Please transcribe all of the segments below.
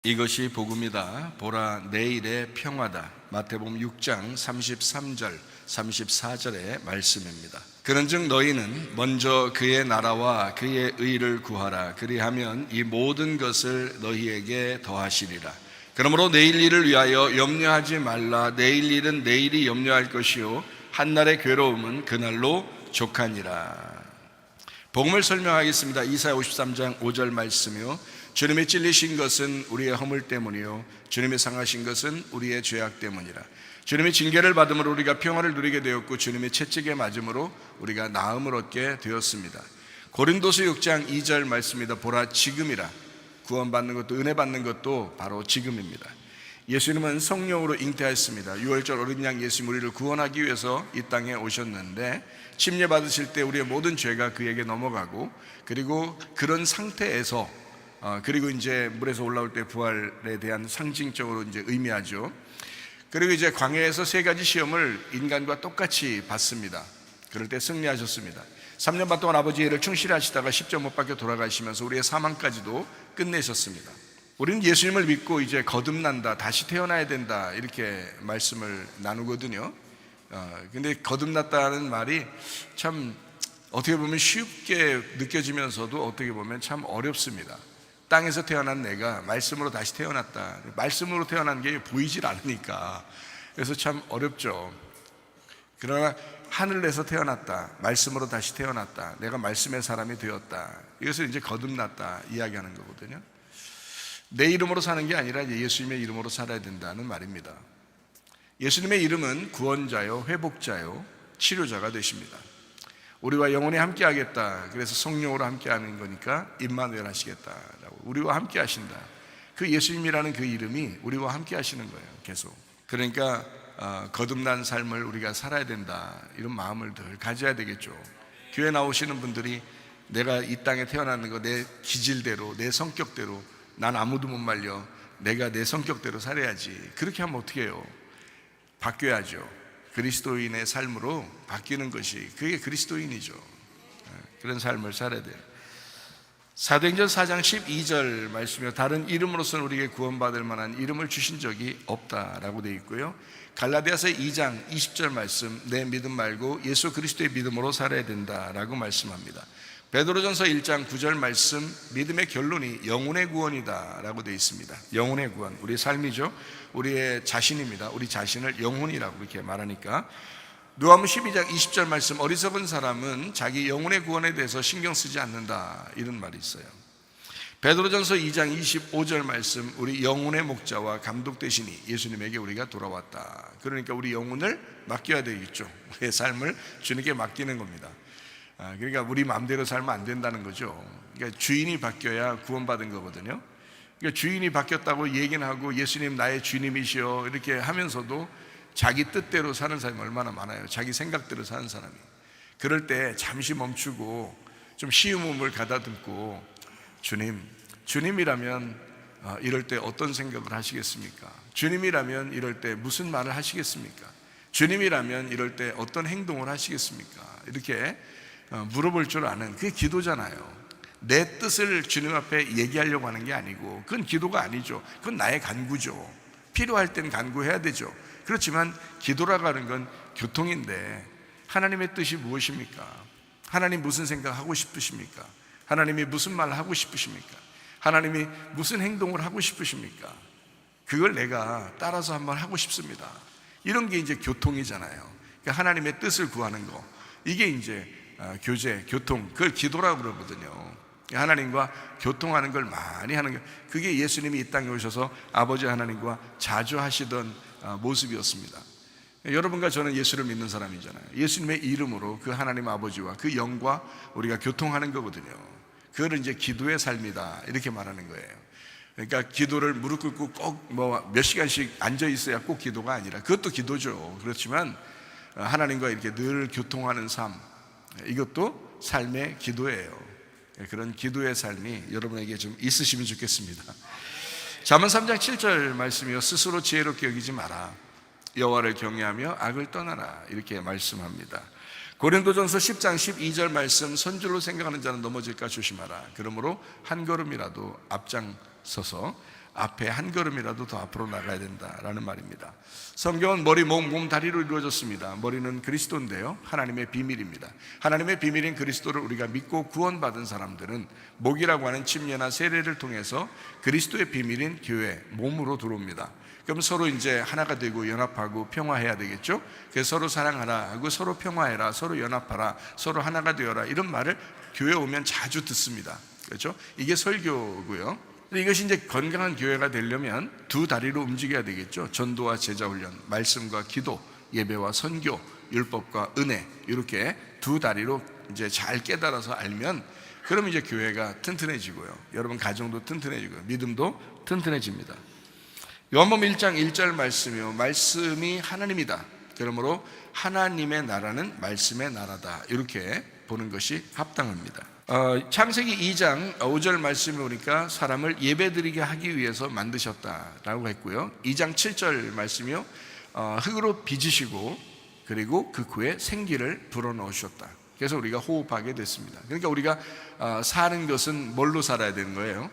이것이 복음이다. 보라, 내일의 평화다. 마태복음 6장 33절 34절의 말씀입니다. 그런즉 너희는 먼저 그의 나라와 그의 의를 구하라. 그리하면 이 모든 것을 너희에게 더하시리라. 그러므로 내일 일을 위하여 염려하지 말라. 내일 일은 내일이 염려할 것이요 한날의 괴로움은 그날로 족하니라. 복음을 설명하겠습니다. 이사야 53장 5절 말씀이요, 주님이 찔리신 것은 우리의 허물 때문이요 주님이 상하신 것은 우리의 죄악 때문이라. 주님이 징계를 받음으로 우리가 평화를 누리게 되었고, 주님이 채찍에 맞음으로 우리가 나음을 얻게 되었습니다. 고린도서 6장 2절 말씀입니다. 보라, 지금이라. 구원받는 것도 은혜 받는 것도 바로 지금입니다. 예수님은 성령으로 잉태하였습니다. 유월절 어린 양 예수님 우리를 구원하기 위해서 이 땅에 오셨는데, 침례 받으실 때 우리의 모든 죄가 그에게 넘어가고, 그리고 그런 상태에서 그리고 이제 물에서 올라올 때 부활에 대한 상징적으로 이제 의미하죠. 그리고 이제 광야에서 세 가지 시험을 인간과 똑같이 받습니다. 그럴 때 승리하셨습니다. 3년 반 동안 아버지의 일을 충실히 하시다가 십자가 못 박혀 돌아가시면서 우리의 사망까지도 끝내셨습니다. 우리는 예수님을 믿고 이제 거듭난다, 다시 태어나야 된다, 이렇게 말씀을 나누거든요. 근데 거듭났다는 말이 참 어떻게 보면 쉽게 느껴지면서도 어떻게 보면 참 어렵습니다. 땅에서 태어난 내가 말씀으로 다시 태어났다. 말씀으로 태어난 게 보이질 않으니까 그래서 참 어렵죠. 그러나 하늘에서 태어났다, 말씀으로 다시 태어났다, 내가 말씀의 사람이 되었다, 이것을 이제 거듭났다 이야기하는 거거든요. 내 이름으로 사는 게 아니라 예수님의 이름으로 살아야 된다는 말입니다. 예수님의 이름은 구원자요, 회복자요, 치료자가 되십니다. 우리와 영원히 함께 하겠다, 그래서 성령으로 함께 하는 거니까 임마누엘 하시겠다라고, 우리와 함께 하신다. 그 예수님이라는 그 이름이 우리와 함께 하시는 거예요, 계속. 그러니까 거듭난 삶을 우리가 살아야 된다, 이런 마음을 늘 가져야 되겠죠. 교회 나오시는 분들이 내가 이 땅에 태어나는 거 내 기질대로, 내 성격대로, 난 아무도 못 말려, 내가 내 성격대로 살아야지, 그렇게 하면 어떻게 해요? 바뀌어야죠. 그리스도인의 삶으로 바뀌는 것이, 그게 그리스도인이죠. 그런 삶을 살아야 돼요. 사도행전 4장 12절 말씀이요, 다른 이름으로서는 우리에게 구원받을 만한 이름을 주신 적이 없다라고 되어 있고요. 갈라디아서 2장 20절 말씀, 내 믿음 말고 예수 그리스도의 믿음으로 살아야 된다라고 말씀합니다. 베드로전서 1장 9절 말씀, 믿음의 결론이 영혼의 구원이다 라고 되어 있습니다. 영혼의 구원, 우리의 삶이죠. 우리의 자신입니다. 우리 자신을 영혼이라고 이렇게 말하니까. 누가복음 12장 20절 말씀, 어리석은 사람은 자기 영혼의 구원에 대해서 신경 쓰지 않는다, 이런 말이 있어요. 베드로전서 2장 25절 말씀, 우리 영혼의 목자와 감독 되시니 예수님에게 우리가 돌아왔다. 그러니까 우리 영혼을 맡겨야 되겠죠. 우리의 삶을 주님께 맡기는 겁니다. 그러니까 우리 마음대로 살면 안 된다는 거죠. 그러니까 주인이 바뀌어야 구원받은 거거든요. 그러니까 주인이 바뀌었다고 얘기는 하고 예수님 나의 주님이시여 이렇게 하면서도 자기 뜻대로 사는 사람이 얼마나 많아요. 자기 생각대로 사는 사람이. 그럴 때 잠시 멈추고 좀 쉬운 몸을 가다듬고, 주님이라면 이럴 때 어떤 생각을 하시겠습니까? 주님이라면 이럴 때 무슨 말을 하시겠습니까? 주님이라면 이럴 때 어떤 행동을 하시겠습니까? 이렇게 물어볼 줄 아는, 그게 기도잖아요. 내 뜻을 주님 앞에 얘기하려고 하는 게 아니고, 그건 기도가 아니죠. 그건 나의 간구죠. 필요할 땐 간구해야 되죠. 그렇지만 기도라고 하는 건 교통인데, 하나님의 뜻이 무엇입니까? 하나님 무슨 생각하고 싶으십니까? 하나님이 무슨 말을 하고 싶으십니까? 하나님이 무슨 행동을 하고 싶으십니까? 그걸 내가 따라서 한번 하고 싶습니다. 이런 게 이제 교통이잖아요. 그러니까 하나님의 뜻을 구하는 거, 이게 이제 교제, 교통, 그걸 기도라고 그러거든요. 하나님과 교통하는 걸 많이 하는 게, 그게 예수님이 이 땅에 오셔서 아버지 하나님과 자주 하시던 모습이었습니다. 여러분과 저는 예수를 믿는 사람이잖아요. 예수님의 이름으로 그 하나님 아버지와 그 영과 우리가 교통하는 거거든요. 그걸 이제 기도의 삶이다, 이렇게 말하는 거예요. 그러니까 기도를 무릎 꿇고 꼭 몇 시간씩 앉아 있어야 꼭 기도가 아니라, 그것도 기도죠. 그렇지만 하나님과 이렇게 늘 교통하는 삶, 이것도 삶의 기도예요. 그런 기도의 삶이 여러분에게 좀 있으시면 좋겠습니다. 잠언 3장 7절 말씀이요, 스스로 지혜롭게 여기지 마라. 여호와를 경외하며 악을 떠나라, 이렇게 말씀합니다. 고린도전서 10장 12절 말씀, 선줄로 생각하는 자는 넘어질까 조심하라. 그러므로 한 걸음이라도 앞장서서 앞에 한 걸음이라도 더 앞으로 나가야 된다라는 말입니다. 성경은 머리, 몸, 다리로 이루어졌습니다. 머리는 그리스도인데요, 하나님의 비밀입니다. 하나님의 비밀인 그리스도를 우리가 믿고 구원받은 사람들은 목이라고 하는 침례나 세례를 통해서 그리스도의 비밀인 교회, 몸으로 들어옵니다. 그럼 서로 이제 하나가 되고 연합하고 평화해야 되겠죠. 그래서 서로 사랑하라 하고 서로 평화해라, 서로 연합하라, 서로 하나가 되어라, 이런 말을 교회 오면 자주 듣습니다. 그렇죠? 이게 설교고요. 이것이 이제 건강한 교회가 되려면 두 다리로 움직여야 되겠죠. 전도와 제자 훈련, 말씀과 기도, 예배와 선교, 율법과 은혜, 이렇게 두 다리로 이제 잘 깨달아서 알면, 그러면 이제 교회가 튼튼해지고요, 여러분 가정도 튼튼해지고요, 믿음도 튼튼해집니다. 요한복음 1장 1절 말씀이요, 말씀이 하나님이다. 그러므로 하나님의 나라는 말씀의 나라다. 이렇게 보는 것이 합당합니다. 창세기 2장 5절 말씀에 보니까 사람을 예배드리게 하기 위해서 만드셨다라고 했고요, 2장 7절 말씀이요, 흙으로 빚으시고 그리고 그 후에 생기를 불어넣으셨다. 그래서 우리가 호흡하게 됐습니다. 그러니까 우리가 사는 것은 뭘로 살아야 되는 거예요?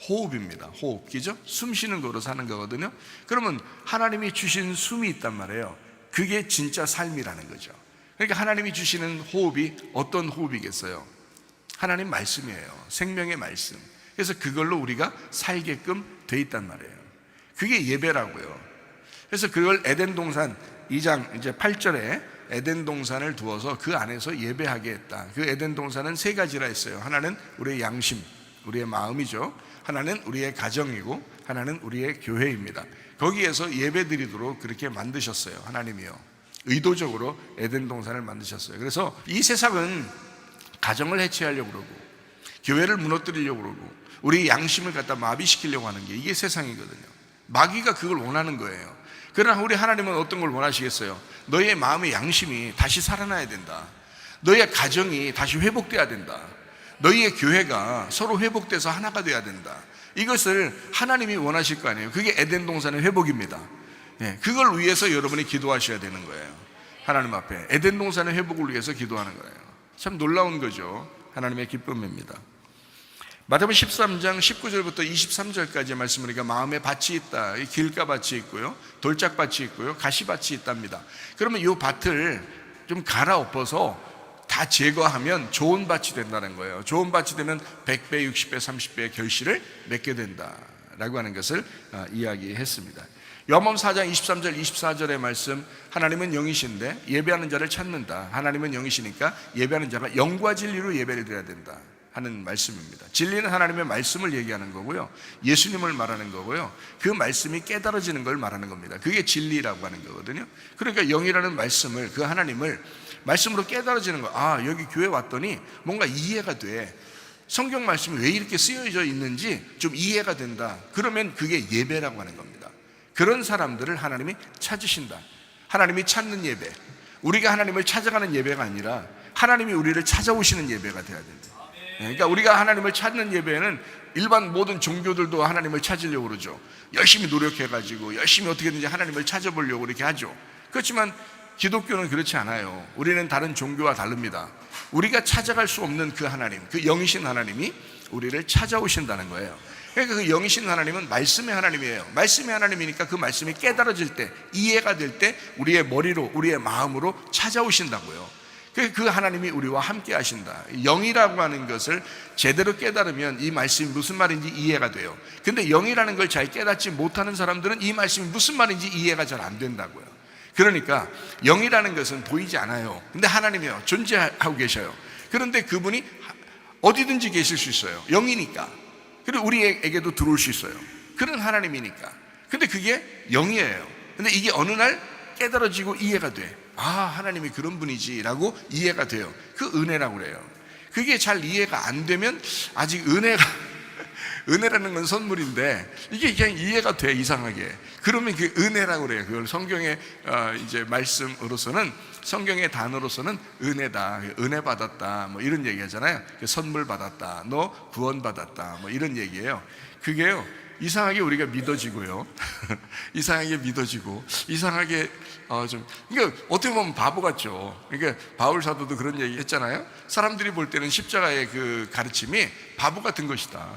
호흡입니다. 호흡, 그죠? 숨 쉬는 거로 사는 거거든요. 그러면 하나님이 주신 숨이 있단 말이에요. 그게 진짜 삶이라는 거죠. 그러니까 하나님이 주시는 호흡이 어떤 호흡이겠어요? 하나님 말씀이에요. 생명의 말씀. 그래서 그걸로 우리가 살게끔 돼 있단 말이에요. 그게 예배라고요. 그래서 그걸 에덴 동산 2장 이제 8절에 에덴 동산을 두어서 그 안에서 예배하게 했다. 그 에덴 동산은 세 가지라 했어요. 하나는 우리의 양심, 우리의 마음이죠. 하나는 우리의 가정이고 하나는 우리의 교회입니다. 거기에서 예배드리도록 그렇게 만드셨어요. 하나님이요, 의도적으로 에덴 동산을 만드셨어요. 그래서 이 세상은 가정을 해체하려고 그러고 교회를 무너뜨리려고 그러고 우리 양심을 갖다 마비시키려고 하는 게 이게 세상이거든요. 마귀가 그걸 원하는 거예요. 그러나 우리 하나님은 어떤 걸 원하시겠어요? 너의 마음의 양심이 다시 살아나야 된다. 너의 가정이 다시 회복돼야 된다. 너희의 교회가 서로 회복돼서 하나가 돼야 된다. 이것을 하나님이 원하실 거 아니에요. 그게 에덴 동산의 회복입니다. 그걸 위해서 여러분이 기도하셔야 되는 거예요. 하나님 앞에 에덴 동산의 회복을 위해서 기도하는 거예요. 참 놀라운 거죠. 하나님의 기쁨입니다. 마태복음 13장 19절부터 23절까지 말씀을 우리가 마음에 밭이 있다, 길가밭이 있고요, 돌짝밭이 있고요, 가시밭이 있답니다. 그러면 이 밭을 좀 갈아엎어서 다 제거하면 좋은 밭이 된다는 거예요. 좋은 밭이 되면 100배, 60배, 30배의 결실을 맺게 된다라고 하는 것을 이야기했습니다. 요한복음 4장 23절 24절의 말씀, 하나님은 영이신데 예배하는 자를 찾는다. 하나님은 영이시니까 예배하는 자가 영과 진리로 예배를 드려야 된다 하는 말씀입니다. 진리는 하나님의 말씀을 얘기하는 거고요, 예수님을 말하는 거고요, 그 말씀이 깨달아지는 걸 말하는 겁니다. 그게 진리라고 하는 거거든요. 그러니까 영이라는 말씀을, 그 하나님을 말씀으로 깨달아지는 거. 아, 여기 교회 왔더니 뭔가 이해가 돼. 성경 말씀이 왜 이렇게 쓰여져 있는지 좀 이해가 된다. 그러면 그게 예배라고 하는 겁니다. 그런 사람들을 하나님이 찾으신다. 하나님이 찾는 예배, 우리가 하나님을 찾아가는 예배가 아니라 하나님이 우리를 찾아오시는 예배가 돼야 된다. 그러니까 우리가 하나님을 찾는 예배는 일반 모든 종교들도 하나님을 찾으려고 그러죠. 열심히 노력해가지고 열심히 어떻게든지 하나님을 찾아보려고 이렇게 하죠. 그렇지만 기독교는 그렇지 않아요. 우리는 다른 종교와 다릅니다. 우리가 찾아갈 수 없는 그 하나님, 그 영이신 하나님이 우리를 찾아오신다는 거예요. 그러니까 그 영이신 하나님은 말씀의 하나님이에요. 말씀의 하나님이니까 그 말씀이 깨달아질 때, 이해가 될 때 우리의 머리로, 우리의 마음으로 찾아오신다고요. 그 하나님이 우리와 함께 하신다. 영이라고 하는 것을 제대로 깨달으면 이 말씀이 무슨 말인지 이해가 돼요. 근데 영이라는 걸 잘 깨닫지 못하는 사람들은 이 말씀이 무슨 말인지 이해가 잘 안 된다고요. 그러니까 영이라는 것은 보이지 않아요. 근데 하나님이요, 존재하고 계셔요. 그런데 그분이 어디든지 계실 수 있어요. 영이니까. 그리고 우리에게도 들어올 수 있어요. 그런 하나님이니까. 근데 그게 영이에요. 근데 이게 어느 날 깨달아지고 이해가 돼. 아, 하나님이 그런 분이지라고 이해가 돼요. 그 은혜라고 그래요. 그게 잘 이해가 안 되면 아직 은혜라는 건 선물인데 이게 그냥 이해가 돼, 이상하게. 그러면 그 은혜라고 그래요. 그걸 성경의 이제 말씀으로서는, 성경의 단어로서는 은혜다, 은혜 받았다, 뭐 이런 얘기 하잖아요. 선물 받았다, 너 구원 받았다, 뭐 이런 얘기예요. 그게요, 이상하게 우리가 믿어지고요. 이상하게 믿어지고, 이상하게 그러니까 어떻게 보면 바보 같죠. 그러니까 바울 사도도 그런 얘기 했잖아요. 사람들이 볼 때는 십자가의 그 가르침이 바보 같은 것이다.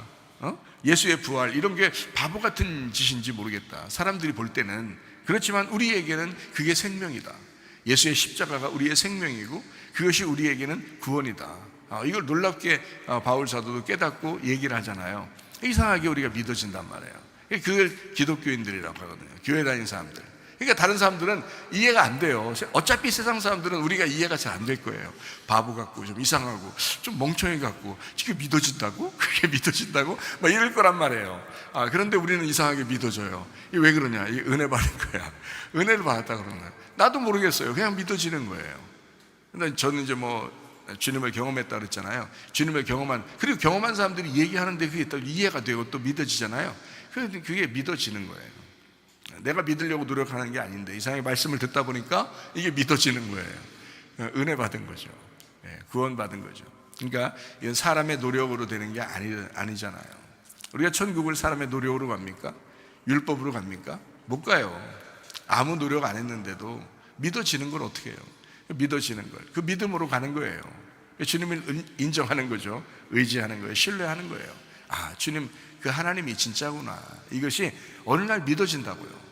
예수의 부활 이런 게 바보 같은 짓인지 모르겠다. 사람들이 볼 때는 그렇지만 우리에게는 그게 생명이다. 예수의 십자가가 우리의 생명이고 그것이 우리에게는 구원이다. 이걸 놀랍게 바울 사도도 깨닫고 얘기를 하잖아요. 이상하게 우리가 믿어진단 말이에요. 그걸 기독교인들이라고 하거든요. 교회 다니는 사람들. 그러니까 다른 사람들은 이해가 안 돼요. 어차피 세상 사람들은 우리가 이해가 잘 안 될 거예요. 바보 같고 좀 이상하고 좀 멍청이 같고 그게 믿어진다고? 그게 믿어진다고? 막 이럴 거란 말이에요. 그런데 우리는 이상하게 믿어져요. 이게 왜 그러냐? 이게 은혜 받은 거야. 은혜를 받았다 그러는 거야. 나도 모르겠어요. 그냥 믿어지는 거예요. 근데 저는 이제 주님을 경험했다 그랬잖아요. 주님을 그리고 경험한 사람들이 얘기하는데 그게 또 이해가 되고 또 믿어지잖아요. 그게 믿어지는 거예요. 내가 믿으려고 노력하는 게 아닌데 이상하게 말씀을 듣다 보니까 이게 믿어지는 거예요. 은혜 받은 거죠. 구원 받은 거죠. 그러니까 이건 사람의 노력으로 되는 게 아니잖아요. 우리가 천국을 사람의 노력으로 갑니까? 율법으로 갑니까? 못 가요. 아무 노력 안 했는데도 믿어지는 걸 어떻게 해요? 믿어지는 걸, 그 믿음으로 가는 거예요. 주님을 인정하는 거죠. 의지하는 거예요. 신뢰하는 거예요. 주님 그 하나님이 진짜구나. 이것이 어느 날 믿어진다고요.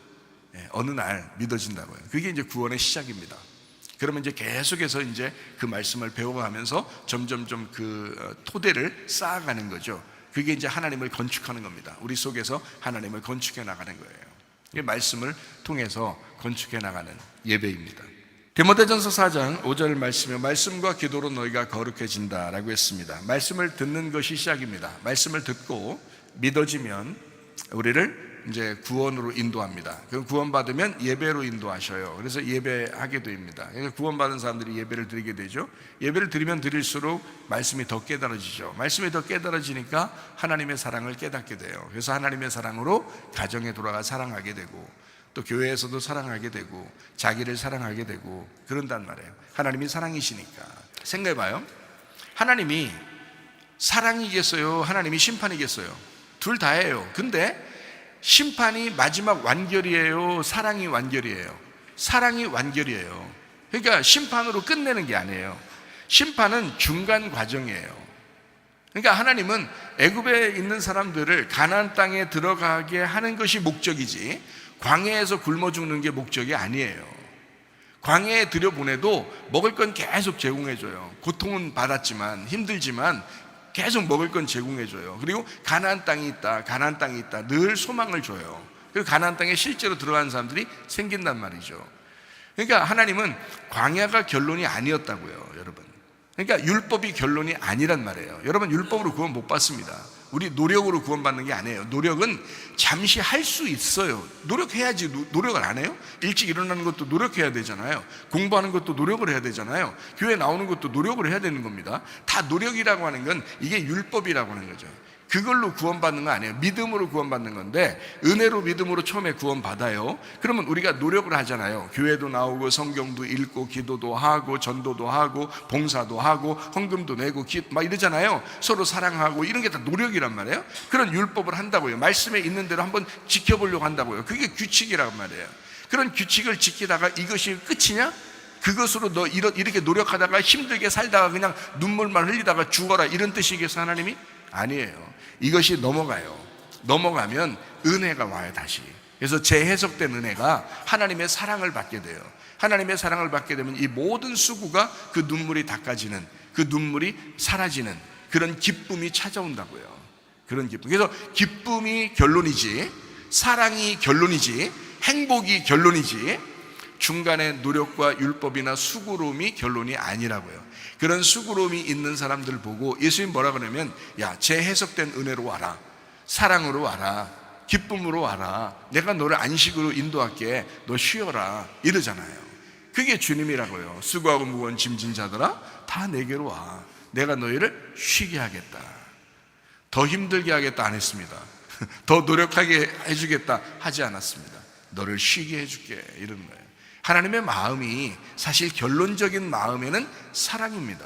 어느 날 믿어진다고요. 그게 이제 구원의 시작입니다. 그러면 이제 계속해서 이제 그 말씀을 배워가면서 점점점 그 토대를 쌓아가는 거죠. 그게 이제 하나님을 건축하는 겁니다. 우리 속에서 하나님을 건축해 나가는 거예요. 이 말씀을 통해서 건축해 나가는 예배입니다. 디모데전서 4장 5절 말씀에 말씀과 기도로 너희가 거룩해진다 라고 했습니다. 말씀을 듣는 것이 시작입니다. 말씀을 듣고 믿어지면 우리를 이제 구원으로 인도합니다. 그 구원받으면 예배로 인도하셔요. 그래서 예배하게 됩니다. 그래서 구원받은 사람들이 예배를 드리게 되죠. 예배를 드리면 드릴수록 말씀이 더 깨달아지죠. 말씀이 더 깨달아지니까 하나님의 사랑을 깨닫게 돼요. 그래서 하나님의 사랑으로 가정에 돌아가 사랑하게 되고 또 교회에서도 사랑하게 되고 자기를 사랑하게 되고 그런단 말이에요. 하나님이 사랑이시니까. 생각해봐요. 하나님이 사랑이겠어요? 하나님이 심판이겠어요? 둘 다예요. 근데 심판이 마지막 완결이에요? 사랑이 완결이에요? 사랑이 완결이에요. 그러니까 심판으로 끝내는 게 아니에요. 심판은 중간 과정이에요. 그러니까 하나님은 애굽에 있는 사람들을 가나안 땅에 들어가게 하는 것이 목적이지 광야에서 굶어 죽는 게 목적이 아니에요. 광야에 들여보내도 먹을 건 계속 제공해줘요. 고통은 받았지만 힘들지만 계속 먹을 건 제공해줘요. 그리고 가나안 땅이 있다 늘 소망을 줘요. 그리고 가나안 땅에 실제로 들어간 사람들이 생긴단 말이죠. 그러니까 하나님은 광야가 결론이 아니었다고요, 여러분. 그러니까 율법이 결론이 아니란 말이에요. 여러분, 율법으로 구원 못 받습니다. 우리 노력으로 구원받는 게 아니에요. 노력은 잠시 할 수 있어요. 노력해야지. 노력을 안 해요? 일찍 일어나는 것도 노력해야 되잖아요. 공부하는 것도 노력을 해야 되잖아요. 교회 나오는 것도 노력을 해야 되는 겁니다. 다 노력이라고 하는 건 이게 율법이라고 하는 거죠. 그걸로 구원받는 거 아니에요. 믿음으로 구원받는 건데 은혜로 믿음으로 처음에 구원받아요. 그러면 우리가 노력을 하잖아요. 교회도 나오고 성경도 읽고 기도도 하고 전도도 하고 봉사도 하고 헌금도 내고 막 이러잖아요. 서로 사랑하고 이런 게 다 노력이란 말이에요. 그런 율법을 한다고요. 말씀에 있는 대로 한번 지켜보려고 한다고요. 그게 규칙이란 말이에요. 그런 규칙을 지키다가 이것이 끝이냐? 그것으로 너 이렇게 노력하다가 힘들게 살다가 그냥 눈물만 흘리다가 죽어라 이런 뜻이겠어 하나님이? 아니에요. 이것이 넘어가면 은혜가 와요. 다시. 그래서 재해석된 은혜가 하나님의 사랑을 받게 돼요. 하나님의 사랑을 받게 되면 이 모든 수고가 그 눈물이 닦아지는, 그 눈물이 사라지는 그런 기쁨이 찾아온다고요. 그런 기쁨. 그래서 기쁨이 결론이지, 사랑이 결론이지, 행복이 결론이지 중간에 노력과 율법이나 수고로움이 결론이 아니라고요. 그런 수고로움이 있는 사람들 보고 예수님 뭐라 그러냐면, 야, 재해석된 은혜로 와라, 사랑으로 와라, 기쁨으로 와라, 내가 너를 안식으로 인도할게, 너 쉬어라 이러잖아요. 그게 주님이라고요. 수고하고 무거운 짐진 자들아 다 내게로 와, 내가 너희를 쉬게 하겠다. 더 힘들게 하겠다 안 했습니다. 더 노력하게 해주겠다 하지 않았습니다. 너를 쉬게 해줄게 이런 거예요. 하나님의 마음이 사실 결론적인 마음에는 사랑입니다.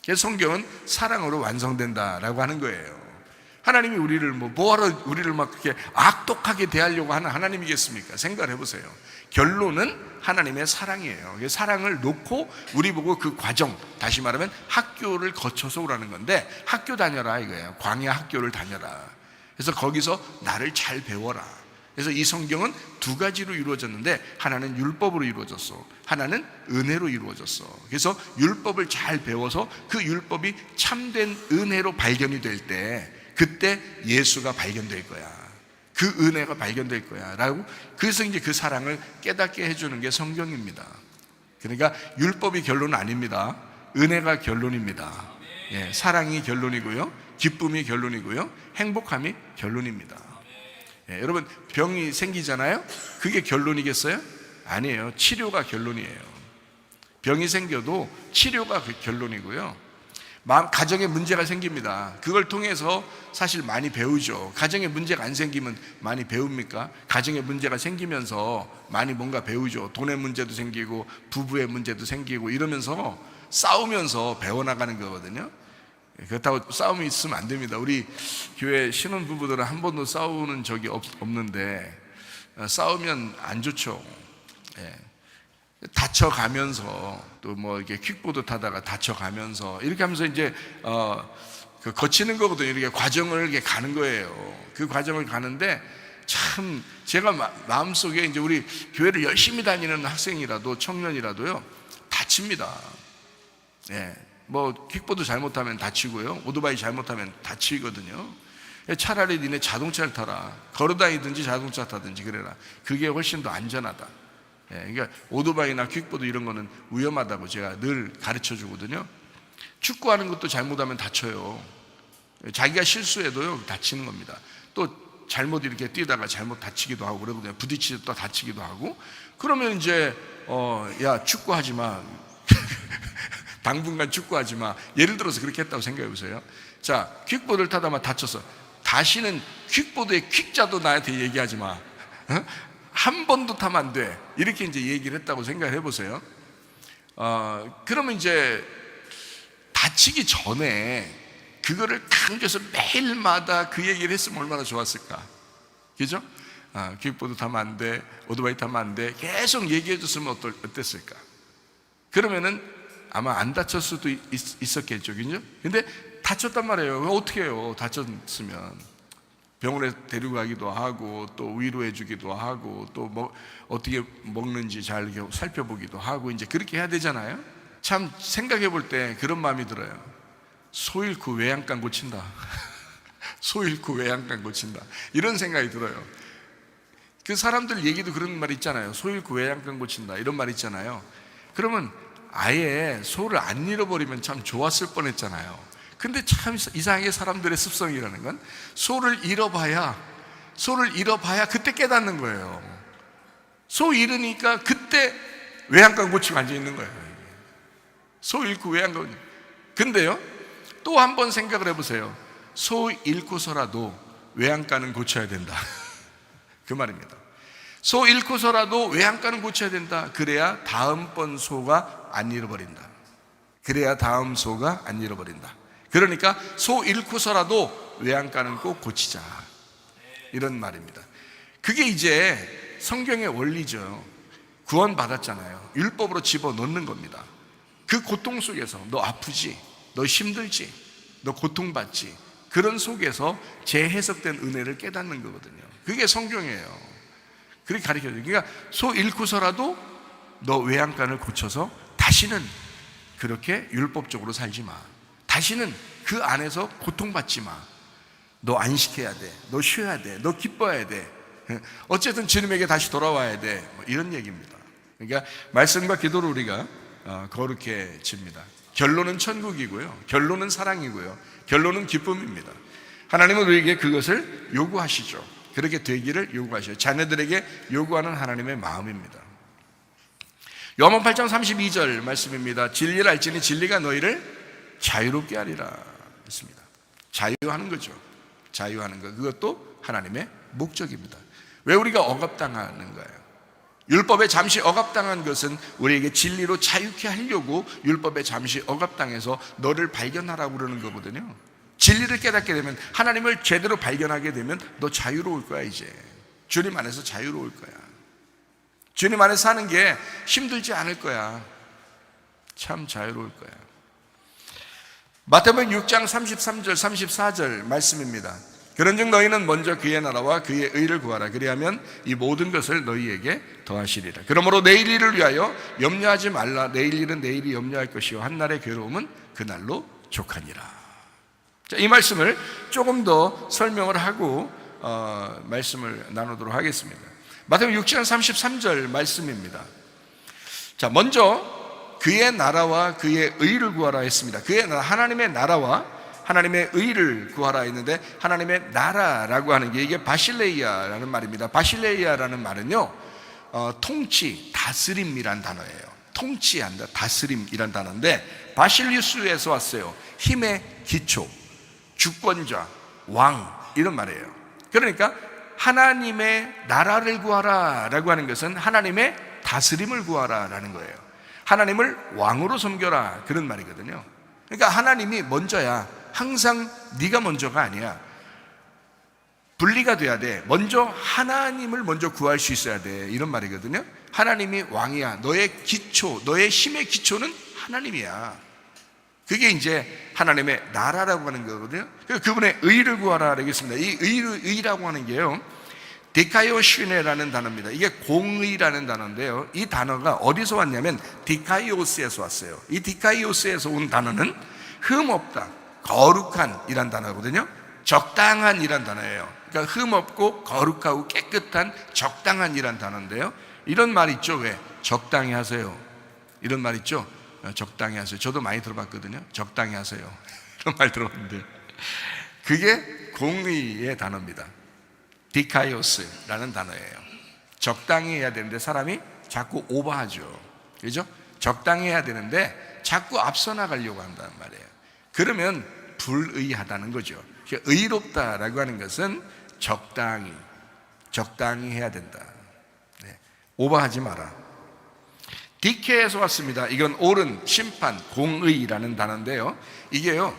그래서 성경은 사랑으로 완성된다라고 하는 거예요. 하나님이 우리를 뭐하러 우리를 막 그렇게 악독하게 대하려고 하는 하나님이겠습니까? 생각을 해보세요. 결론은 하나님의 사랑이에요. 사랑을 놓고 우리 보고 그 과정, 다시 말하면 학교를 거쳐서 오라는 건데, 학교 다녀라 이거예요. 광야 학교를 다녀라. 그래서 거기서 나를 잘 배워라. 그래서 이 성경은 두 가지로 이루어졌는데 하나는 율법으로 이루어졌어. 하나는 은혜로 이루어졌어. 그래서 율법을 잘 배워서 그 율법이 참된 은혜로 발견이 될 때 그때 예수가 발견될 거야. 그 은혜가 발견될 거야 라고, 그래서 이제 그 사랑을 깨닫게 해주는 게 성경입니다. 그러니까 율법이 결론은 아닙니다. 은혜가 결론입니다. 예, 사랑이 결론이고요, 기쁨이 결론이고요, 행복함이 결론입니다. 예, 여러분 병이 생기잖아요. 그게 결론이겠어요? 아니에요. 치료가 결론이에요. 병이 생겨도 치료가 그 결론이고요, 가정에 문제가 생깁니다. 그걸 통해서 사실 많이 배우죠. 가정에 문제가 안 생기면 많이 배웁니까? 가정에 문제가 생기면서 많이 뭔가 배우죠. 돈의 문제도 생기고 부부의 문제도 생기고 이러면서 싸우면서 배워나가는 거거든요. 그렇다고 싸움이 있으면 안 됩니다. 우리 교회 신혼부부들은 한 번도 싸우는 적이 없는데 싸우면 안 좋죠. 예. 다쳐가면서 또 뭐 이렇게 퀵보드 타다가 다쳐가면서 이렇게 하면서 이제 거치는 거거든요. 이렇게 과정을 이렇게 가는 거예요. 그 과정을 가는데 참 제가 마음속에 이제 우리 교회를 열심히 다니는 학생이라도 청년이라도요 다칩니다. 예. 뭐 킥보드 잘못하면 다치고요, 오토바이 잘못하면 다치거든요. 차라리 니네 자동차를 타라. 걸어다니든지 자동차 타든지 그래라. 그게 훨씬 더 안전하다. 예, 그러니까 오토바이나 킥보드 이런 거는 위험하다고 제가 늘 가르쳐 주거든요. 축구하는 것도 잘못하면 다쳐요. 자기가 실수해도요 다치는 겁니다. 또 잘못 이렇게 뛰다가 잘못 다치기도 하고 그러거든요. 부딪히다 또 다치기도 하고. 그러면 이제 야 축구하지 마. 당분간 축구하지 마. 예를 들어서 그렇게 했다고 생각해 보세요. 자, 퀵보드를 타다가 다쳤어. 다시는 퀵보드의 퀵자도 나한테 얘기하지 마. 한 번도 타면 안 돼. 이렇게 이제 얘기를 했다고 생각해 보세요. 그러면 이제 다치기 전에 그거를 강조해서 매일마다 그 얘기를 했으면 얼마나 좋았을까. 그죠? 퀵보드 타면 안 돼. 오토바이 타면 안 돼. 계속 얘기해 줬으면 어땠을까. 그러면은 아마 안 다쳤을 수도 있었겠죠. 그죠? 근데 다쳤단 말이에요. 어떻게 해요? 다쳤으면 병원에 데리고 가기도 하고 또 위로해 주기도 하고 또 뭐 어떻게 먹는지 잘 살펴보기도 하고 이제 그렇게 해야 되잖아요. 참 생각해 볼 때 그런 마음이 들어요. 소 잃고 외양간 고친다. 소 잃고 외양간 고친다. 이런 생각이 들어요. 그 사람들 얘기도 그런 말 있잖아요. 소 잃고 외양간 고친다. 이런 말 있잖아요. 그러면 아예 소를 안 잃어버리면 참 좋았을 뻔했잖아요. 근데 참 이상하게 사람들의 습성이라는 건 소를 잃어봐야 그때 깨닫는 거예요. 소 잃으니까 그때 외양간 고치고 앉아있는 거예요. 소 잃고 외양간. 근데요 또 한 번 생각을 해보세요. 소 잃고서라도 외양간은 고쳐야 된다. 그 말입니다. 소 잃고서라도 외양간은 고쳐야 된다. 그래야 다음번 소가 안 잃어버린다. 그래야 다음 소가 안 잃어버린다. 그러니까 소 잃고서라도 외양간은 꼭 고치자. 이런 말입니다. 그게 이제 성경의 원리죠. 구원 받았잖아요. 율법으로 집어넣는 겁니다. 그 고통 속에서 너 아프지? 너 힘들지? 너 고통받지? 그런 속에서 재해석된 은혜를 깨닫는 거거든요. 그게 성경이에요. 그렇게 가르쳐줘요. 그러니까 소 잃고서라도 너 외양간을 고쳐서 다시는 그렇게 율법적으로 살지 마. 다시는 그 안에서 고통받지 마. 너 안식해야 돼. 너 쉬어야 돼. 너 기뻐해야 돼. 어쨌든 주님에게 다시 돌아와야 돼. 뭐 이런 얘기입니다. 그러니까 말씀과 기도로 우리가 거룩해집니다. 결론은 천국이고요, 결론은 사랑이고요, 결론은 기쁨입니다. 하나님은 우리에게 그것을 요구하시죠. 그렇게 되기를 요구하셔요. 자녀들에게 요구하는 하나님의 마음입니다. 요한복음 8장 32절 말씀입니다. 진리를 알지니 진리가 너희를 자유롭게 하리라 했습니다. 자유하는 거죠. 자유하는 것, 그것도 하나님의 목적입니다. 왜 우리가 억압당하는 거예요? 율법에 잠시 억압당한 것은 우리에게 진리로 자유케 하려고 율법에 잠시 억압당해서 너를 발견하라고 그러는 거거든요. 진리를 깨닫게 되면, 하나님을 제대로 발견하게 되면 너 자유로울 거야. 이제 주님 안에서 자유로울 거야. 주님 안에 사는 게 힘들지 않을 거야. 참 자유로울 거야. 마태복음 6장 33절 34절 말씀입니다. 그런즉 너희는 먼저 그의 나라와 그의 의를 구하라. 그리하면 이 모든 것을 너희에게 더하시리라. 그러므로 내일 일을 위하여 염려하지 말라. 내일 일은 내일이 염려할 것이요 한날의 괴로움은 그날로 족하니라. 자, 이 말씀을 조금 더 설명을 하고 말씀을 나누도록 하겠습니다. 마태복음 6장 33절 말씀입니다. 자, 먼저 그의 나라와 그의 의를 구하라 했습니다. 그의 나라, 하나님의 나라와 하나님의 의를 구하라 했는데, 하나님의 나라라고 하는 게 이게 바실레이아라는 말입니다. 바실레이아라는 말은요, 통치, 다스림이란 단어예요. 통치한다, 다스림이란 단어인데, 바실리우스에서 왔어요. 힘의 기초, 주권자, 왕, 이런 말이에요. 그러니까 하나님의 나라를 구하라 라고 하는 것은 하나님의 다스림을 구하라 라는 거예요. 하나님을 왕으로 섬겨라, 그런 말이거든요. 그러니까 하나님이 먼저야. 항상 네가 먼저가 아니야. 분리가 돼야 돼. 먼저 하나님을 먼저 구할 수 있어야 돼, 이런 말이거든요. 하나님이 왕이야. 너의 기초, 너의 힘의 기초는 하나님이야. 그게 이제 하나님의 나라라고 하는 거거든요. 그분의 의를 구하라 하겠습니다. 이 의라고 하는 게요, 디카이오시네라는 단어입니다. 이게 공의라는 단어인데요, 이 단어가 어디서 왔냐면 디카이오스에서 왔어요. 이 디카이오스에서 온 단어는 흠없다, 거룩한 이란 단어거든요. 적당한 이란 단어예요. 그러니까 흠없고 거룩하고 깨끗한 적당한 이란 단어인데요, 이런 말 있죠. 왜? 적당히 하세요, 이런 말 있죠. 적당히 하세요. 저도 많이 들어봤거든요. 적당히 하세요, 이런 말 들어봤는데, 그게 공의의 단어입니다. 디카이오스라는 단어예요. 적당히 해야 되는데 사람이 자꾸 오버하죠. 그죠? 적당히 해야 되는데 자꾸 앞서 나가려고 한다는 말이에요. 그러면 불의하다는 거죠. 의롭다라고 하는 것은 적당히 해야 된다. 네. 오버하지 마라. 디케에서 왔습니다. 이건 옳은, 심판, 공의라는 단어인데요, 이게요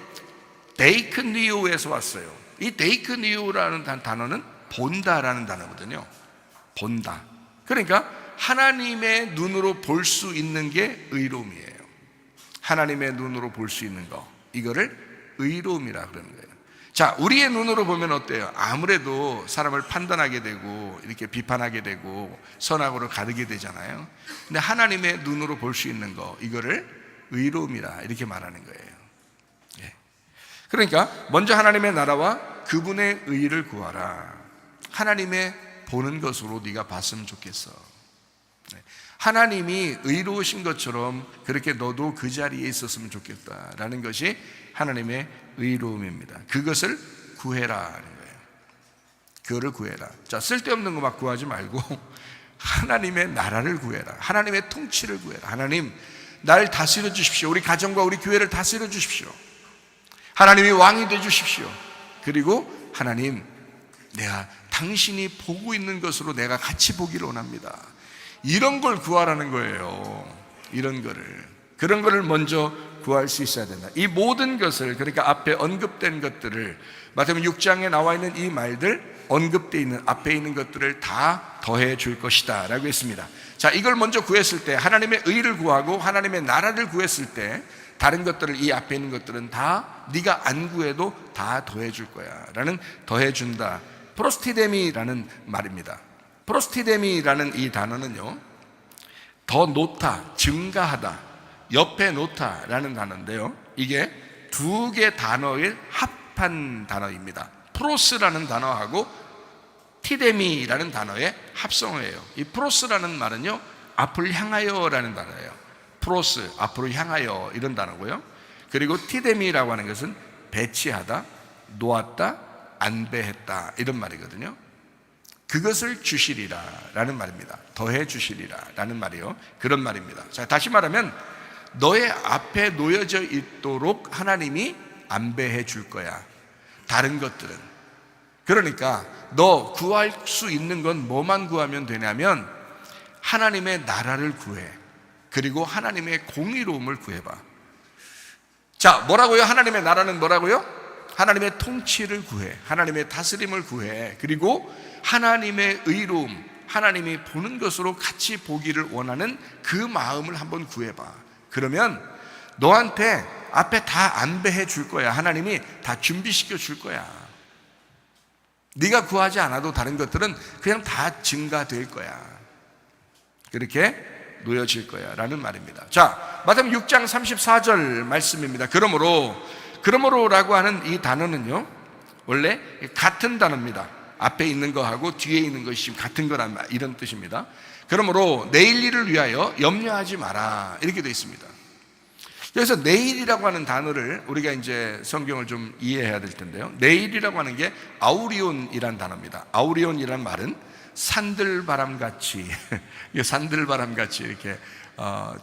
데이크니오에서 왔어요. 이 데이크니오라는 단어는 본다라는 단어거든요. 본다. 그러니까 하나님의 눈으로 볼 수 있는 게 의로움이에요. 하나님의 눈으로 볼 수 있는 거, 이거를 의로움이라 그러는 거예요. 자, 우리의 눈으로 보면 어때요? 아무래도 사람을 판단하게 되고 이렇게 비판하게 되고 선악으로 가르게 되잖아요. 근데 하나님의 눈으로 볼 수 있는 거, 이거를 의로움이라 이렇게 말하는 거예요. 예. 그러니까 먼저 하나님의 나라와 그분의 의를 구하라. 하나님의 보는 것으로 네가 봤으면 좋겠어. 하나님이 의로우신 것처럼 그렇게 너도 그 자리에 있었으면 좋겠다라는 것이 하나님의 의로움입니다. 그것을 구해라 하는 거예요. 그거를 구해라. 자, 쓸데없는 거 막 구하지 말고 하나님의 나라를 구해라. 하나님의 통치를 구해라. 하나님, 날 다스려 주십시오. 우리 가정과 우리 교회를 다스려 주십시오. 하나님이 왕이 되 주십시오. 그리고 하나님, 내가 당신이 보고 있는 것으로 내가 같이 보기를 원합니다. 이런 걸 구하라는 거예요. 이런 거를, 그런 거를 먼저 구할 수 있어야 된다. 이 모든 것을, 그러니까 앞에 언급된 것들을, 마태복음 6장에 나와 있는 이 말들, 언급되어 있는 앞에 있는 것들을 다 더해 줄 것이다 라고 했습니다. 자, 이걸 먼저 구했을 때, 하나님의 의를 구하고 하나님의 나라를 구했을 때, 다른 것들을, 이 앞에 있는 것들은 다 네가 안 구해도 다 더해 줄 거야 라는, 더해 준다, 프로스티데미라는 말입니다. 프로스티데미라는 이 단어는요, 더 놓다, 증가하다, 옆에 놓다라는 단어인데요, 이게 두 개 단어의 합한 단어입니다. 프로스라는 단어하고 티데미라는 단어의 합성어예요. 이 프로스라는 말은요, 앞을 향하여라는 단어예요. 프로스, 앞으로 향하여, 이런 단어고요. 그리고 티데미라고 하는 것은 배치하다, 놓았다, 안배했다, 이런 말이거든요. 그것을 주시리라 라는 말입니다. 더해 주시리라 라는 말이요, 그런 말입니다. 자, 다시 말하면 너의 앞에 놓여져 있도록 하나님이 안배해 줄 거야, 다른 것들은. 그러니까 너 구할 수 있는 건 뭐만 구하면 되냐면 하나님의 나라를 구해. 그리고 하나님의 공의로움을 구해봐. 자, 뭐라고요? 하나님의 나라는 뭐라고요? 하나님의 통치를 구해, 하나님의 다스림을 구해. 그리고 하나님의 의로움, 하나님이 보는 것으로 같이 보기를 원하는 그 마음을 한번 구해봐. 그러면 너한테 앞에 다 안배해 줄 거야. 하나님이 다 준비시켜 줄 거야. 네가 구하지 않아도 다른 것들은 그냥 다 증가될 거야. 그렇게 놓여질 거야 라는 말입니다. 자, 마태복음 6장 34절 말씀입니다. 그러므로라고 하는 이 단어는요, 원래 같은 단어입니다. 앞에 있는 거하고 뒤에 있는 것이 같은 거란 말, 이런 뜻입니다. 그러므로 내일 일을 위하여 염려하지 마라, 이렇게 되어 있습니다. 그래서 내일이라고 하는 단어를 우리가 이제 성경을 좀 이해해야 될 텐데요, 내일이라고 하는 게 아우리온이란 단어입니다. 아우리온이란 말은 산들바람같이 산들바람같이 이렇게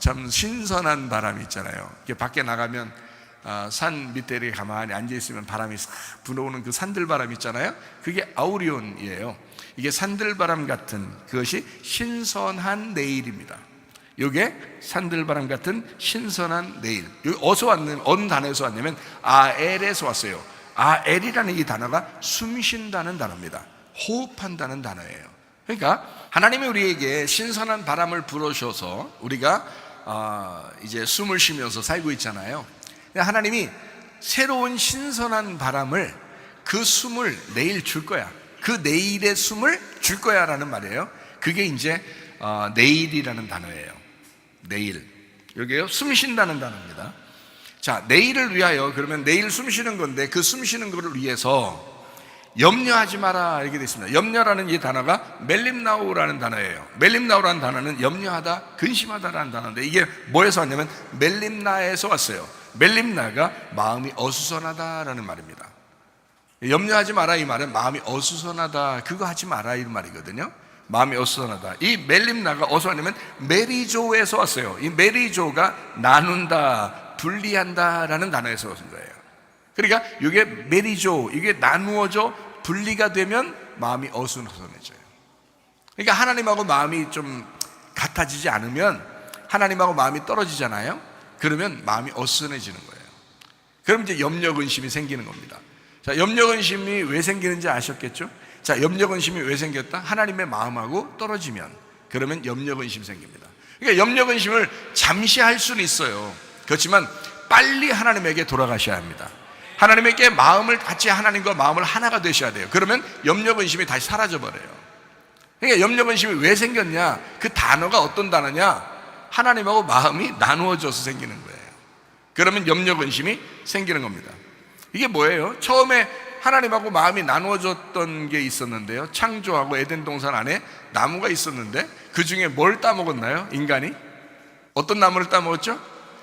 참 신선한 바람이 있잖아요. 이렇게 밖에 나가면 산 밑에 이렇게 가만히 앉아있으면 바람이 싹 불어오는 그 산들바람 있잖아요. 그게 아우리온이에요. 이게 산들바람 같은, 그것이 신선한 내일입니다. 이게 산들바람 같은 신선한 내일. 여기 어디서 왔냐면, 어느 단어에서 왔냐면 아엘에서 왔어요. 아엘이라는 이 단어가 숨 쉰다는 단어입니다. 호흡한다는 단어예요. 그러니까 하나님이 우리에게 신선한 바람을 불어셔서 우리가 이제 숨을 쉬면서 살고 있잖아요. 하나님이 새로운 신선한 바람을, 그 숨을 내일 줄 거야. 그 내일의 숨을 줄 거야 라는 말이에요. 그게 이제 내일이라는 단어예요. 내일. 여기에요, 숨 쉰다는 단어입니다. 자, 내일을 위하여, 그러면 내일 숨 쉬는 건데 그 숨 쉬는 것을 위해서 염려하지 마라, 이렇게 되어 있습니다. 염려라는 이 단어가 멜림나우라는 단어예요. 멜림나우라는 단어는 염려하다, 근심하다라는 단어인데, 이게 뭐에서 왔냐면 멜림나에서 왔어요. 멜림나가 마음이 어수선하다라는 말입니다. 염려하지 마라, 이 말은 마음이 어수선하다, 그거 하지 마라, 이 말이거든요. 마음이 어수선하다. 이 멜림나가 어디서 왔냐면 메리조에서 왔어요. 이 메리조가 나눈다, 분리한다라는 단어에서 온 거예요. 그러니까 이게 메리조, 이게 나누어져 분리가 되면 마음이 어수선해져요. 그러니까 하나님하고 마음이 좀 같아지지 않으면, 하나님하고 마음이 떨어지잖아요. 그러면 마음이 어수선해지는 거예요. 그럼 이제 염려 근심이 생기는 겁니다. 자, 염려 근심이 왜 생기는지 아셨겠죠? 자, 염려 근심이 왜 생겼다? 하나님의 마음하고 떨어지면, 그러면 염려 근심이 생깁니다. 그러니까 염려 근심을 잠시 할 수는 있어요. 그렇지만 빨리 하나님에게 돌아가셔야 합니다. 하나님에게 마음을 같이, 하나님과 마음을 하나가 되셔야 돼요. 그러면 염려 근심이 다시 사라져 버려요. 그러니까 염려 근심이 왜 생겼냐? 그 단어가 어떤 단어냐? 하나님하고 마음이 나누어져서 생기는 거예요. 그러면 염려 근심이 생기는 겁니다. 이게 뭐예요? 처음에 하나님하고 마음이 나누어졌던 게 있었는데요, 창조하고 에덴 동산 안에 나무가 있었는데 그 중에 뭘 따먹었나요? 인간이? 어떤 나무를 따먹었죠?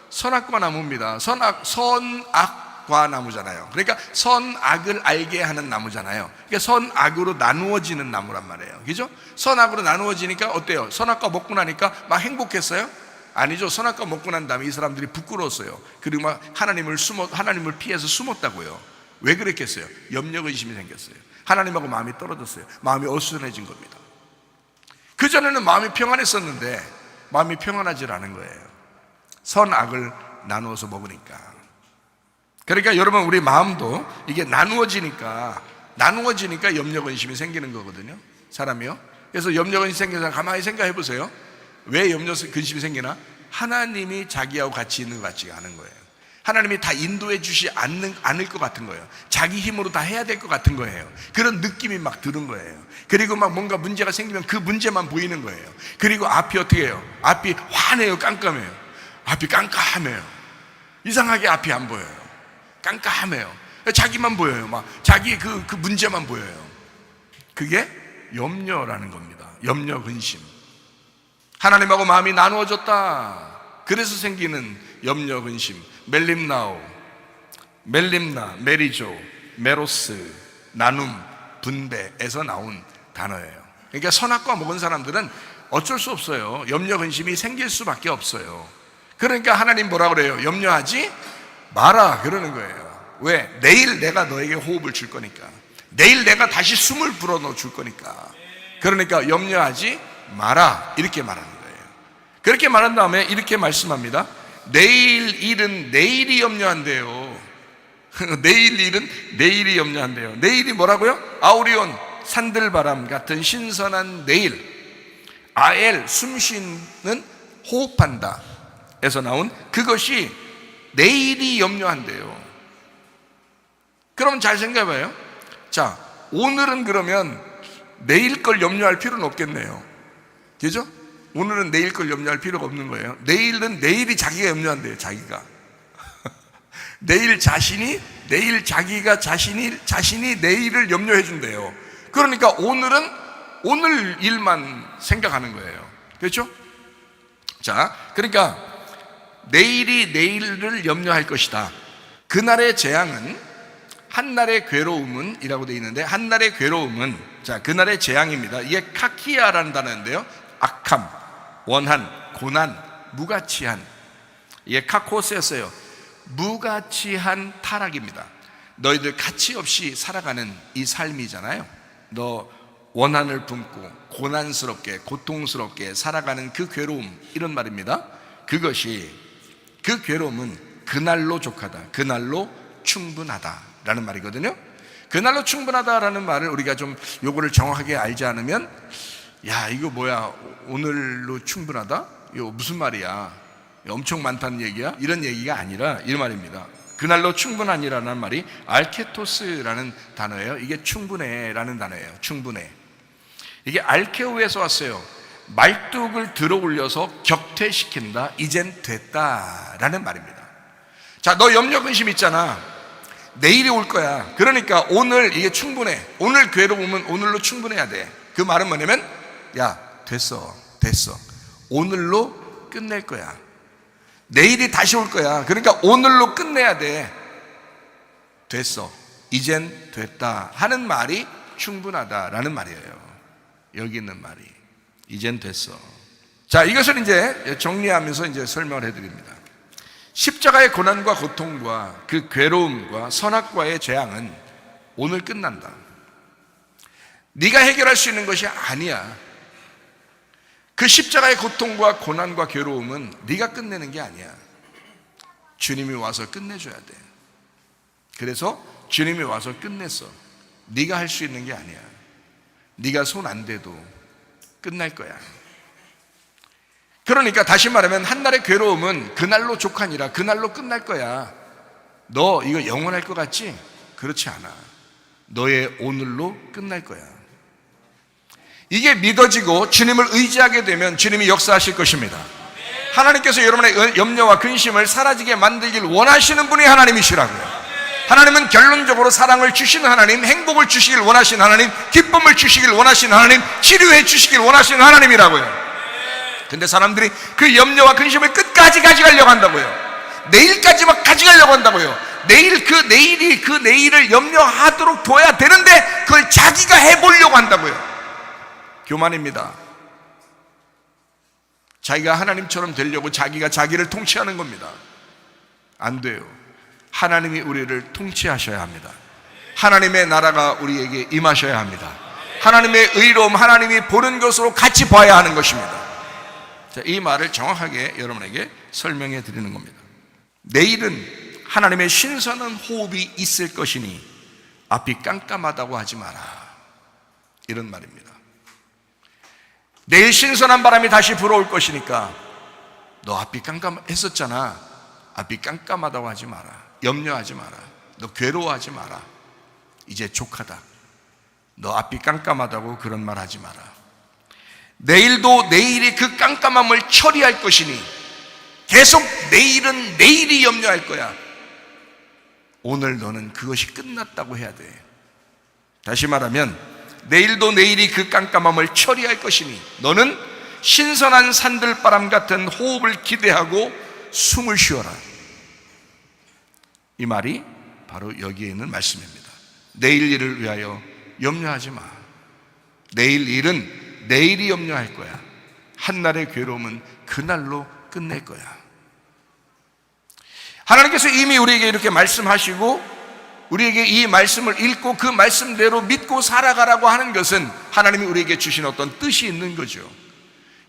선악과 나무입니다. 선악과 나무잖아요. 그러니까 선악을 알게 하는 나무잖아요. 그러니까 선악으로 나누어지는 나무란 말이에요. 그죠? 선악으로 나누어지니까 어때요? 선악과 먹고 나니까 막 행복했어요? 아니죠. 선악과 먹고 난 다음에 이 사람들이 부끄러웠어요. 그리고 막 하나님을 피해서 숨었다고요. 왜 그랬겠어요? 염려 근심이 생겼어요. 하나님하고 마음이 떨어졌어요. 마음이 어수선해진 겁니다. 그전에는 마음이 평안했었는데 마음이 평안하지 않은 거예요. 선악을 나누어서 먹으니까. 그러니까 여러분, 우리 마음도 이게 나누어지니까 염려 근심이 생기는 거거든요, 사람이요. 그래서 염려 근심이 생겨서 가만히 생각해 보세요. 왜 염려 근심이 생기나? 하나님이 자기하고 같이 있는 것 같지가 않은 거예요. 하나님이 다 인도해 주지 않을 것 같은 거예요. 자기 힘으로 다 해야 될 것 같은 거예요. 그런 느낌이 막 드는 거예요. 그리고 막 뭔가 문제가 생기면 그 문제만 보이는 거예요. 그리고 앞이 어떻게 해요? 앞이 환해요, 깜깜해요. 앞이 깜깜해요. 이상하게 앞이 안 보여요. 깜깜해요. 자기만 보여요. 막 자기 그 문제만 보여요. 그게 염려라는 겁니다. 염려 근심. 하나님하고 마음이 나누어졌다. 그래서 생기는 염려 근심. 멜림나, 메리조, 메로스, 나눔, 분배에서 나온 단어예요. 그러니까 선악과 먹은 사람들은 어쩔 수 없어요. 염려 근심이 생길 수밖에 없어요. 그러니까 하나님 뭐라 그래요? 염려하지 마라 그러는 거예요. 왜? 내일 내가 너에게 호흡을 줄 거니까. 내일 내가 다시 숨을 불어넣어 줄 거니까. 그러니까 염려하지 마라, 이렇게 말하는 거예요. 그렇게 말한 다음에 이렇게 말씀합니다. 내일 일은 내일이 염려한대요. 내일 일은 내일이 염려한대요. 내일이 뭐라고요? 아우리온, 산들바람 같은 신선한 내일. 아엘, 숨쉬는, 호흡한다 에서 나온 그것이 내일이 염려한대요. 그럼 잘 생각해봐요. 자, 오늘은 그러면 내일 걸 염려할 필요는 없겠네요. 그죠? 오늘은 내일 걸 염려할 필요가 없는 거예요. 내일은 내일이 자기가 염려한대요. 자기가 내일 자신이 내일을 염려해 준대요. 그러니까 오늘은 오늘 일만 생각하는 거예요. 그렇죠? 자, 그러니까 내일이 내일을 염려할 것이다. 그날의 재앙은 한날의 괴로움은 이라고 되어 있는데, 한날의 괴로움은, 자, 그날의 재앙입니다. 이게 카키아라는 단어인데요, 악함, 원한, 고난, 무가치한, 이게 카코스였어요. 무가치한 타락입니다. 너희들 가치 없이 살아가는 이 삶이잖아요. 너 원한을 품고 고난스럽게 고통스럽게 살아가는 그 괴로움, 이런 말입니다. 그 괴로움은 그날로 족하다, 그날로 충분하다라는 말이거든요. 그날로 충분하다라는 말을 우리가 좀 요거를 정확하게 알지 않으면, 야, 이거 뭐야, 오늘로 충분하다? 이거 무슨 말이야, 엄청 많다는 얘기야? 이런 얘기가 아니라 이 말입니다. 그날로 충분하니라는 말이 알케토스라는 단어예요. 이게 충분해라는 단어예요. 충분해. 이게 알케오에서 왔어요. 말뚝을 들어 올려서 격퇴시킨다, 이젠 됐다라는 말입니다. 자, 너 염려 근심 있잖아. 내일이 올 거야. 그러니까 오늘 이게 충분해. 오늘 괴로움은 오늘로 충분해야 돼. 그 말은 뭐냐면, 야, 됐어. 오늘로 끝낼 거야. 내일이 다시 올 거야. 그러니까 오늘로 끝내야 돼. 됐어, 이젠 됐다 하는 말이 충분하다라는 말이에요. 여기 있는 말이 이젠 됐어. 자, 이것을 이제 정리하면서 이제 설명을 해드립니다. 십자가의 고난과 고통과 그 괴로움과 선악과의 재앙은 오늘 끝난다. 네가 해결할 수 있는 것이 아니야. 그 십자가의 고통과 고난과 괴로움은 네가 끝내는 게 아니야. 주님이 와서 끝내줘야 돼. 그래서 주님이 와서 끝냈어. 네가 할 수 있는 게 아니야. 네가 손 안 대도 끝날 거야. 그러니까 다시 말하면 한날의 괴로움은 그날로 족하니라, 그날로 끝날 거야. 너 이거 영원할 것 같지? 그렇지 않아. 너의 오늘로 끝날 거야. 이게 믿어지고 주님을 의지하게 되면 주님이 역사하실 것입니다. 하나님께서 여러분의 염려와 근심을 사라지게 만들길 원하시는 분이 하나님이시라고요. 하나님은 결론적으로 사랑을 주시는 하나님, 행복을 주시길 원하시는 하나님, 기쁨을 주시길 원하시는 하나님, 치료해 주시길 원하시는 하나님이라고요. 근데 사람들이 그 염려와 근심을 끝까지 가져가려고 한다고요. 내일까지 막 가져가려고 한다고요. 내일이 그 내일을 염려하도록 둬야 되는데 그걸 자기가 해보려고 한다고요. 교만입니다. 자기가 하나님처럼 되려고 자기가 자기를 통치하는 겁니다. 안 돼요. 하나님이 우리를 통치하셔야 합니다. 하나님의 나라가 우리에게 임하셔야 합니다. 하나님의 의로움, 하나님이 보는 것으로 같이 봐야 하는 것입니다. 자, 이 말을 정확하게 여러분에게 설명해 드리는 겁니다. 내일은 하나님의 신선한 호흡이 있을 것이니 앞이 깜깜하다고 하지 마라, 이런 말입니다. 내일 신선한 바람이 다시 불어올 것이니까 너 앞이 깜깜했었잖아. 앞이 깜깜하다고 하지 마라. 염려하지 마라. 너 괴로워하지 마라. 이제 족하다. 너 앞이 깜깜하다고 그런 말 하지 마라. 내일도 내일이 그 깜깜함을 처리할 것이니 계속 내일은 내일이 염려할 거야. 오늘 너는 그것이 끝났다고 해야 돼. 다시 말하면 내일도 내일이 그 깜깜함을 처리할 것이니 너는 신선한 산들바람 같은 호흡을 기대하고 숨을 쉬어라. 이 말이 바로 여기에 있는 말씀입니다. 내일 일을 위하여 염려하지 마. 내일 일은 내일이 염려할 거야. 한날의 괴로움은 그날로 끝낼 거야. 하나님께서 이미 우리에게 이렇게 말씀하시고 우리에게 이 말씀을 읽고 그 말씀대로 믿고 살아가라고 하는 것은 하나님이 우리에게 주신 어떤 뜻이 있는 거죠.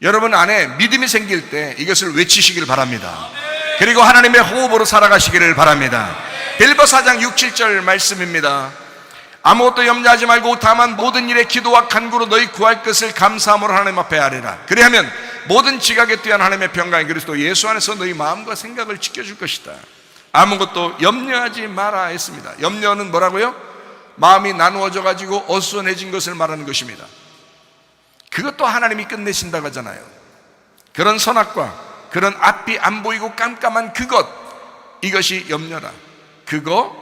여러분 안에 믿음이 생길 때 이것을 외치시길 바랍니다. 그리고 하나님의 호흡으로 살아가시기를 바랍니다. 빌립보 4장 6, 7절 말씀입니다. 아무것도 염려하지 말고 다만 모든 일에 기도와 간구로 너희 구할 것을 감사함으로 하나님 앞에 아뢰라. 그리하면 모든 지각에 뛰어난 하나님의 평강이 그리스도 예수 안에서 너희 마음과 생각을 지켜줄 것이다. 아무것도 염려하지 마라 했습니다. 염려는 뭐라고요? 마음이 나누어져 가지고 어수선해진 것을 말하는 것입니다. 그것도 하나님이 끝내신다고 하잖아요. 그런 선악과 그런 앞이 안 보이고 깜깜한 그것, 이것이 염려라. 그거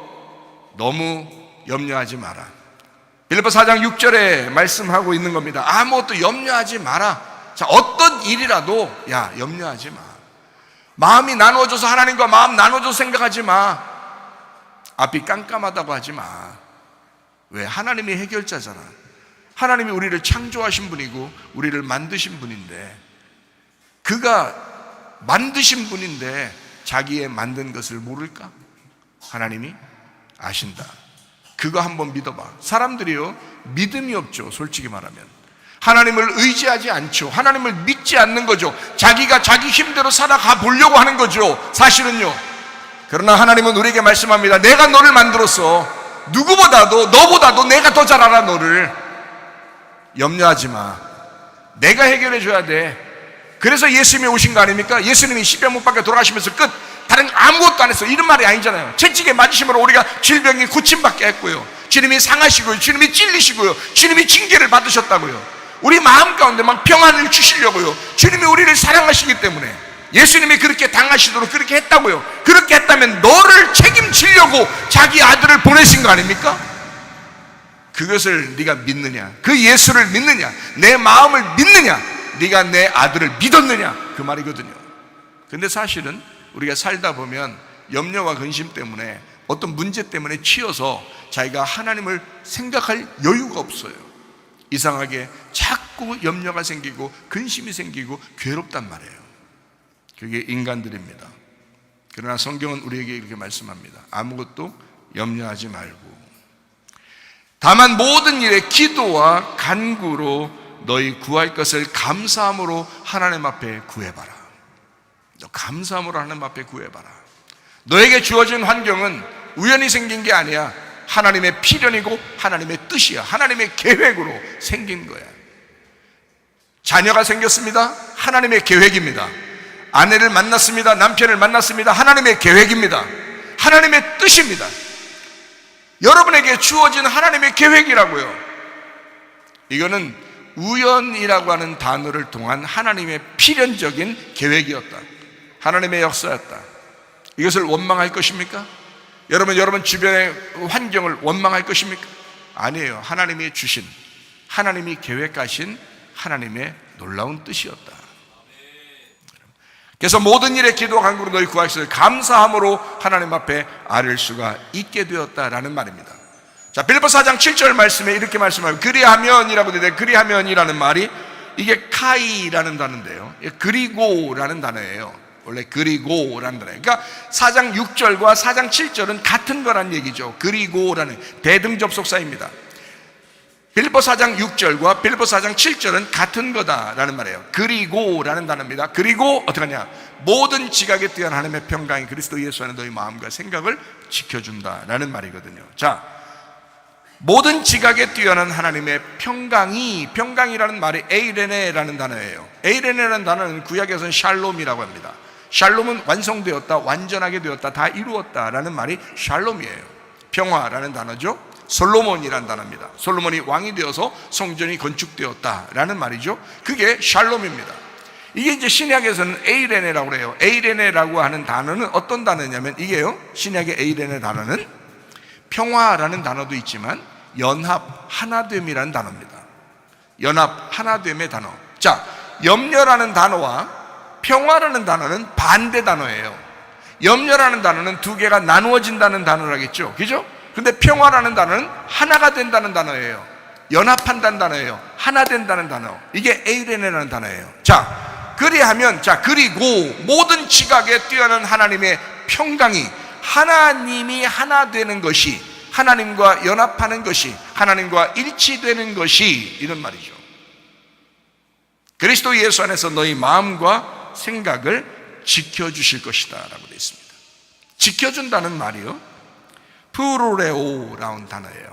너무 염려하지 마라. 빌립보 4장 6절에 말씀하고 있는 겁니다. 아무것도 염려하지 마라. 자, 어떤 일이라도 염려하지 마. 마음이 나누어져서 하나님과 마음 나누어져서 생각하지 마. 앞이 깜깜하다고 하지 마. 왜? 하나님이 해결자잖아. 하나님이 우리를 창조하신 분이고 우리를 만드신 분인데, 그가 만드신 분인데 자기의 만든 것을 모를까? 하나님이 아신다. 그거 한번 믿어봐. 사람들이요, 믿음이 없죠. 솔직히 말하면 하나님을 의지하지 않죠. 하나님을 믿지 않는 거죠. 자기가 자기 힘대로 살아가 보려고 하는 거죠, 사실은요. 그러나 하나님은 우리에게 말씀합니다. 내가 너를 만들었어. 누구보다도, 너보다도 내가 더 잘 알아. 너를 염려하지 마. 내가 해결해 줘야 돼. 그래서 예수님이 오신 거 아닙니까? 예수님이 십자가 못 박혀 돌아가시면서 끝, 다른 아무것도 안 했어, 이런 말이 아니잖아요. 채찍에 맞으심으로 우리가 질병이 고침받게 했고요, 주님이 상하시고요, 주님이 찔리시고요, 주님이 징계를 받으셨다고요. 우리 마음 가운데 막 평안을 주시려고요. 주님이 우리를 사랑하시기 때문에 예수님이 그렇게 당하시도록 그렇게 했다고요. 그렇게 했다면 너를 책임지려고 자기 아들을 보내신 거 아닙니까? 그것을 네가 믿느냐? 그 예수를 믿느냐? 내 마음을 믿느냐? 네가 내 아들을 믿었느냐? 그 말이거든요. 근데 사실은 우리가 살다 보면 염려와 근심 때문에, 어떤 문제 때문에 치여서 자기가 하나님을 생각할 여유가 없어요. 이상하게 자꾸 염려가 생기고 근심이 생기고 괴롭단 말이에요. 그게 인간들입니다. 그러나 성경은 우리에게 이렇게 말씀합니다. 아무것도 염려하지 말고 다만 모든 일에 기도와 간구로 너희 구할 것을 감사함으로 하나님 앞에 구해봐라. 감사함으로 하나님 앞에 구해봐라. 너에게 주어진 환경은 우연히 생긴 게 아니야. 하나님의 필연이고 하나님의 뜻이야. 하나님의 계획으로 생긴 거야. 자녀가 생겼습니다. 하나님의 계획입니다. 아내를 만났습니다. 남편을 만났습니다. 하나님의 계획입니다. 하나님의 뜻입니다. 여러분에게 주어진 하나님의 계획이라고요. 이거는 우연이라고 하는 단어를 통한 하나님의 필연적인 계획이었다. 하나님의 역사였다. 이것을 원망할 것입니까? 여러분 주변의 환경을 원망할 것입니까? 아니에요. 하나님이 주신, 하나님이 계획하신 하나님의 놀라운 뜻이었다. 그래서 모든 일에 기도와 간구로 너희 구할 것을 감사함으로 하나님 앞에 아뢰을 수가 있게 되었다라는 말입니다. 자, 빌립보 4장 7절 말씀에 이렇게 말씀하면, 그리하면이라고 되는데, 그리하면이라는 말이 이게 카이라는 단어인데요, 그리고라는 단어예요. 원래 그리고라는 단어예요. 그러니까 4장 6절과 4장 7절은 같은 거란 얘기죠. 그리고라는 대등접속사입니다. 빌립보 4장 6절과 빌립보 4장 7절은 같은 거다라는 말이에요. 그리고라는 단어입니다. 그리고 어떻게 하냐? 모든 지각에 뛰어난 하나님의 평강이 그리스도 예수 안에 너희 마음과 생각을 지켜준다라는 말이거든요. 자, 모든 지각에 뛰어난 하나님의 평강이라는 말이 에이레네라는 단어예요. 에이레네라는 단어는 구약에서는 샬롬이라고 합니다. 샬롬은 완성되었다, 완전하게 되었다, 다 이루었다라는 말이 샬롬이에요. 평화라는 단어죠. 솔로몬이라는 단어입니다. 솔로몬이 왕이 되어서 성전이 건축되었다라는 말이죠. 그게 샬롬입니다. 이게 이제 신약에서는 에이레네라고 해요. 에이레네라고 하는 단어는 어떤 단어냐면, 이게요, 신약의 에이레네 단어는 평화라는 단어도 있지만 연합 하나됨이라는 단어입니다. 연합 하나됨의 단어. 자, 염려라는 단어와 평화라는 단어는 반대 단어예요. 염려라는 단어는 두 개가 나누어진다는 단어라겠죠, 그죠? 근데 평화라는 단어는 하나가 된다는 단어예요. 연합한다는 단어예요. 하나 된다는 단어. 이게 에이레네라는 단어예요. 자, 그리하면, 자, 그리고 모든 지각에 뛰어난 하나님의 평강이, 하나님이 하나 되는 것이, 하나님과 연합하는 것이, 하나님과 일치되는 것이, 이런 말이죠. 그리스도 예수 안에서 너희 마음과 생각을 지켜주실 것이다 라고 되어 있습니다. 지켜준다는 말이요, 프로레오라는 단어예요.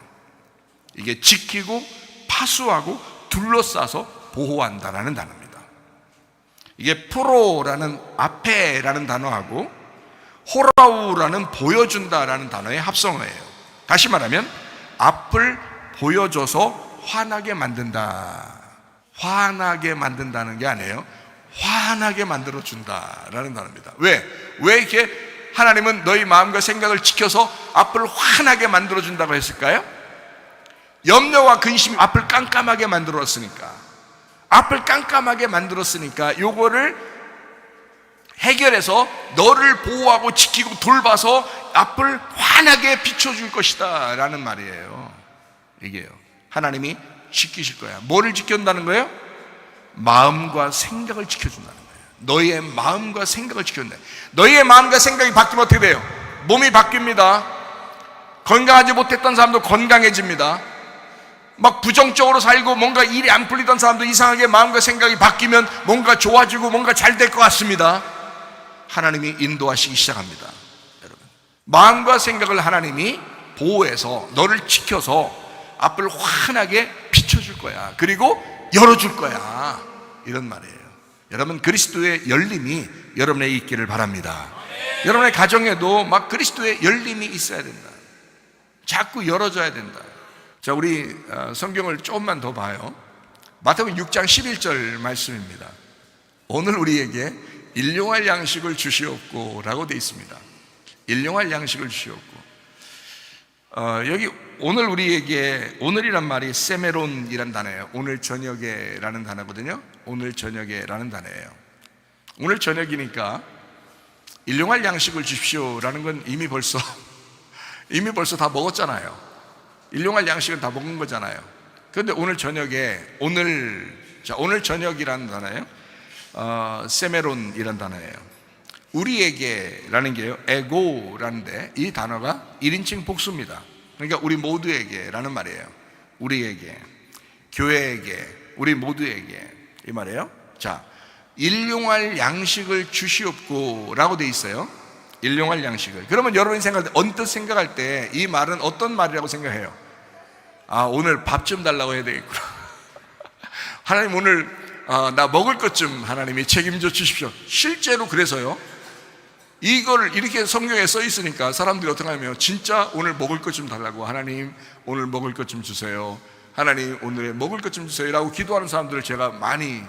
이게 지키고 파수하고 둘러싸서 보호한다라는 단어입니다. 이게 프로라는 앞에라는 단어하고 호라우라는 보여준다라는 단어의 합성어예요. 다시 말하면 앞을 보여줘서 화나게 만든다. 화나게 만든다는 게 아니에요. 화나게 만들어준다라는 단어입니다. 왜 이렇게 하나님은 너희 마음과 생각을 지켜서 앞을 환하게 만들어준다고 했을까요? 염려와 근심이 앞을 깜깜하게 만들었으니까. 앞을 깜깜하게 만들었으니까 요거를 해결해서 너를 보호하고 지키고 돌봐서 앞을 환하게 비춰줄 것이다 라는 말이에요. 이게요, 하나님이 지키실 거야. 뭐를 지켜준다는 거예요? 마음과 생각을 지켜준다는 거예요. 너희의 마음과 생각을 지켜준다. 너희의 마음과 생각이 바뀌면 어떻게 돼요? 몸이 바뀝니다. 건강하지 못했던 사람도 건강해집니다. 막 부정적으로 살고 뭔가 일이 안 풀리던 사람도 이상하게 마음과 생각이 바뀌면 뭔가 좋아지고 뭔가 잘 될 것 같습니다. 하나님이 인도하시기 시작합니다. 여러분, 마음과 생각을 하나님이 보호해서 너를 지켜서 앞을 환하게 비춰줄 거야. 그리고 열어줄 거야. 이런 말이에요. 여러분, 그리스도의 열림이 여러분에게 있기를 바랍니다. 여러분의 가정에도 막 그리스도의 열림이 있어야 된다. 자꾸 열어줘야 된다. 자, 우리 성경을 조금만 더 봐요. 마태복음 6장 11절 말씀입니다. 오늘 우리에게 일용할 양식을 주시옵고 라고 되어 있습니다. 일용할 양식을 주시옵고. 여기 오늘 우리에게, 오늘이란 말이 세메론이란 단어예요. 오늘 저녁에 라는 단어거든요. 오늘 저녁에 라는 단어예요. 오늘 저녁이니까 일용할 양식을 주십시오 라는 건 이미 벌써 다 먹었잖아요. 일용할 양식은 다 먹은 거잖아요. 그런데 오늘 저녁에, 오늘 저녁이라는 단어예요. 세메론이란 단어예요. 우리에게 라는 게요, 에고라는데 이 단어가 1인칭 복수입니다. 그러니까 우리 모두에게 라는 말이에요. 우리에게, 교회에게, 우리 모두에게 이 말이에요. 자, 일용할 양식을 주시옵고 라고 돼 있어요. 일용할 양식을. 그러면 여러분이 언뜻 생각할 때 이 말은 어떤 말이라고 생각해요? 아, 오늘 밥 좀 달라고 해야 되겠구나. 하나님 오늘 나 먹을 것 좀 하나님이 책임져 주십시오. 실제로 그래서요, 이걸 이렇게 성경에 써 있으니까 사람들이 어떻게 하냐면 진짜 오늘 먹을 것 좀 달라고, 하나님 오늘 먹을 것 좀 주세요, 하나님 오늘의 먹을 것 좀 주세요 라고 기도하는 사람들을 제가 많이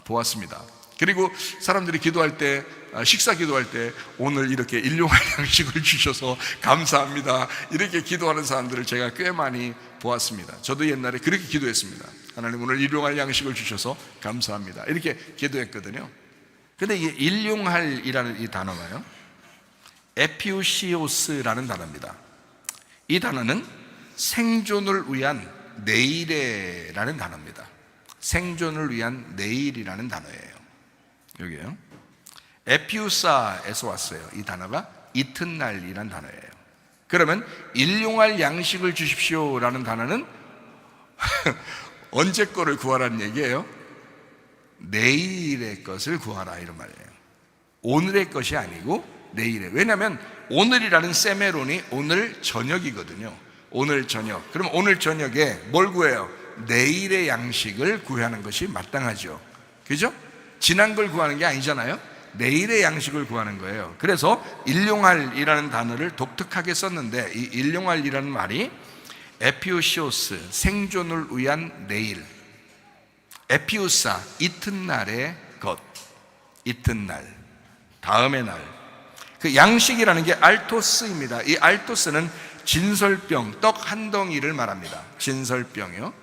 보았습니다. 그리고 사람들이 기도할 때, 식사 기도할 때 오늘 이렇게 일용할 양식을 주셔서 감사합니다 이렇게 기도하는 사람들을 제가 꽤 많이 보았습니다. 저도 옛날에 그렇게 기도했습니다. 하나님 오늘 일용할 양식을 주셔서 감사합니다 이렇게 기도했거든요. 근데 이 일용할이라는 이 단어가요, 에피우시오스라는 단어입니다. 이 단어는 생존을 위한 내일에라는 단어입니다. 생존을 위한 내일이라는 단어예요. 여기에요. 에피우사에서 왔어요. 이 단어가 이튿날이란 단어예요. 그러면 일용할 양식을 주십시오라는 단어는 언제 거를 구하라는 얘기예요? 내일의 것을 구하라 이런 말이에요. 오늘의 것이 아니고 내일의. 왜냐하면 오늘이라는 세메론이 오늘 저녁이거든요. 오늘 저녁. 그럼 오늘 저녁에 뭘 구해요? 내일의 양식을 구하는 것이 마땅하죠. 그죠? 지난 걸 구하는 게 아니잖아요. 내일의 양식을 구하는 거예요. 그래서 일용할이라는 단어를 독특하게 썼는데, 이 일용할이라는 말이 에피우시오스, 생존을 위한 내일, 에피우사, 이튿날의 것, 이튿날, 다음의 날. 그 양식이라는 게 알토스입니다. 이 알토스는 진설병, 떡 한 덩이를 말합니다. 진설병이요.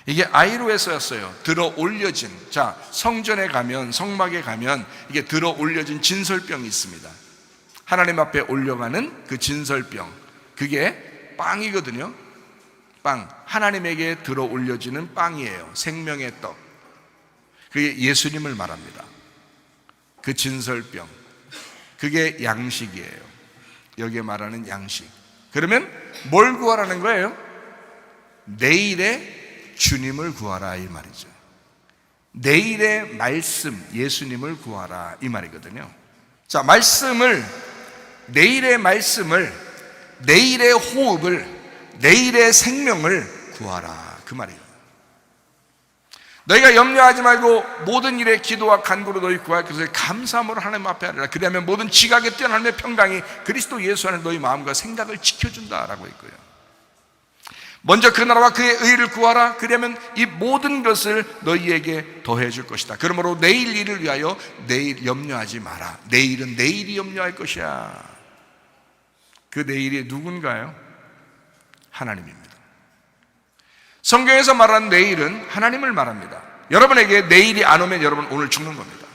이게 아이로에서였어요. 들어 올려진. 자, 성전에 가면, 성막에 가면 이게 들어 올려진 진설병이 있습니다. 하나님 앞에 올려가는 그 진설병, 그게 빵이거든요. 빵, 하나님에게 들어 올려지는 빵이에요. 생명의 떡. 그게 예수님을 말합니다. 그 진설병, 그게 양식이에요. 여기에 말하는 양식. 그러면 뭘 구하라는 거예요? 내일의 주님을 구하라 이 말이죠. 내일의 말씀, 예수님을 구하라 이 말이거든요. 자, 내일의 말씀을, 내일의 호흡을, 내일의 생명을 구하라 그 말이에요. 너희가 염려하지 말고 모든 일에 기도와 간구로 너희 구할 것을 감사함으로 하나님 앞에 하리라. 그리하면 모든 지각에 뛰어난 하나님의 평강이 그리스도 예수 안에 너희 마음과 생각을 지켜준다라고 했고요. 먼저 그 나라와 그의 의를 구하라. 그러면 이 모든 것을 너희에게 더해 줄 것이다. 그러므로 내일 일을 위하여 내일 염려하지 마라. 내일은 내일이 염려할 것이야. 그 내일이 누군가요? 하나님입니다. 성경에서 말하는 내일은 하나님을 말합니다. 여러분에게 내일이 안 오면 여러분 오늘 죽는 겁니다.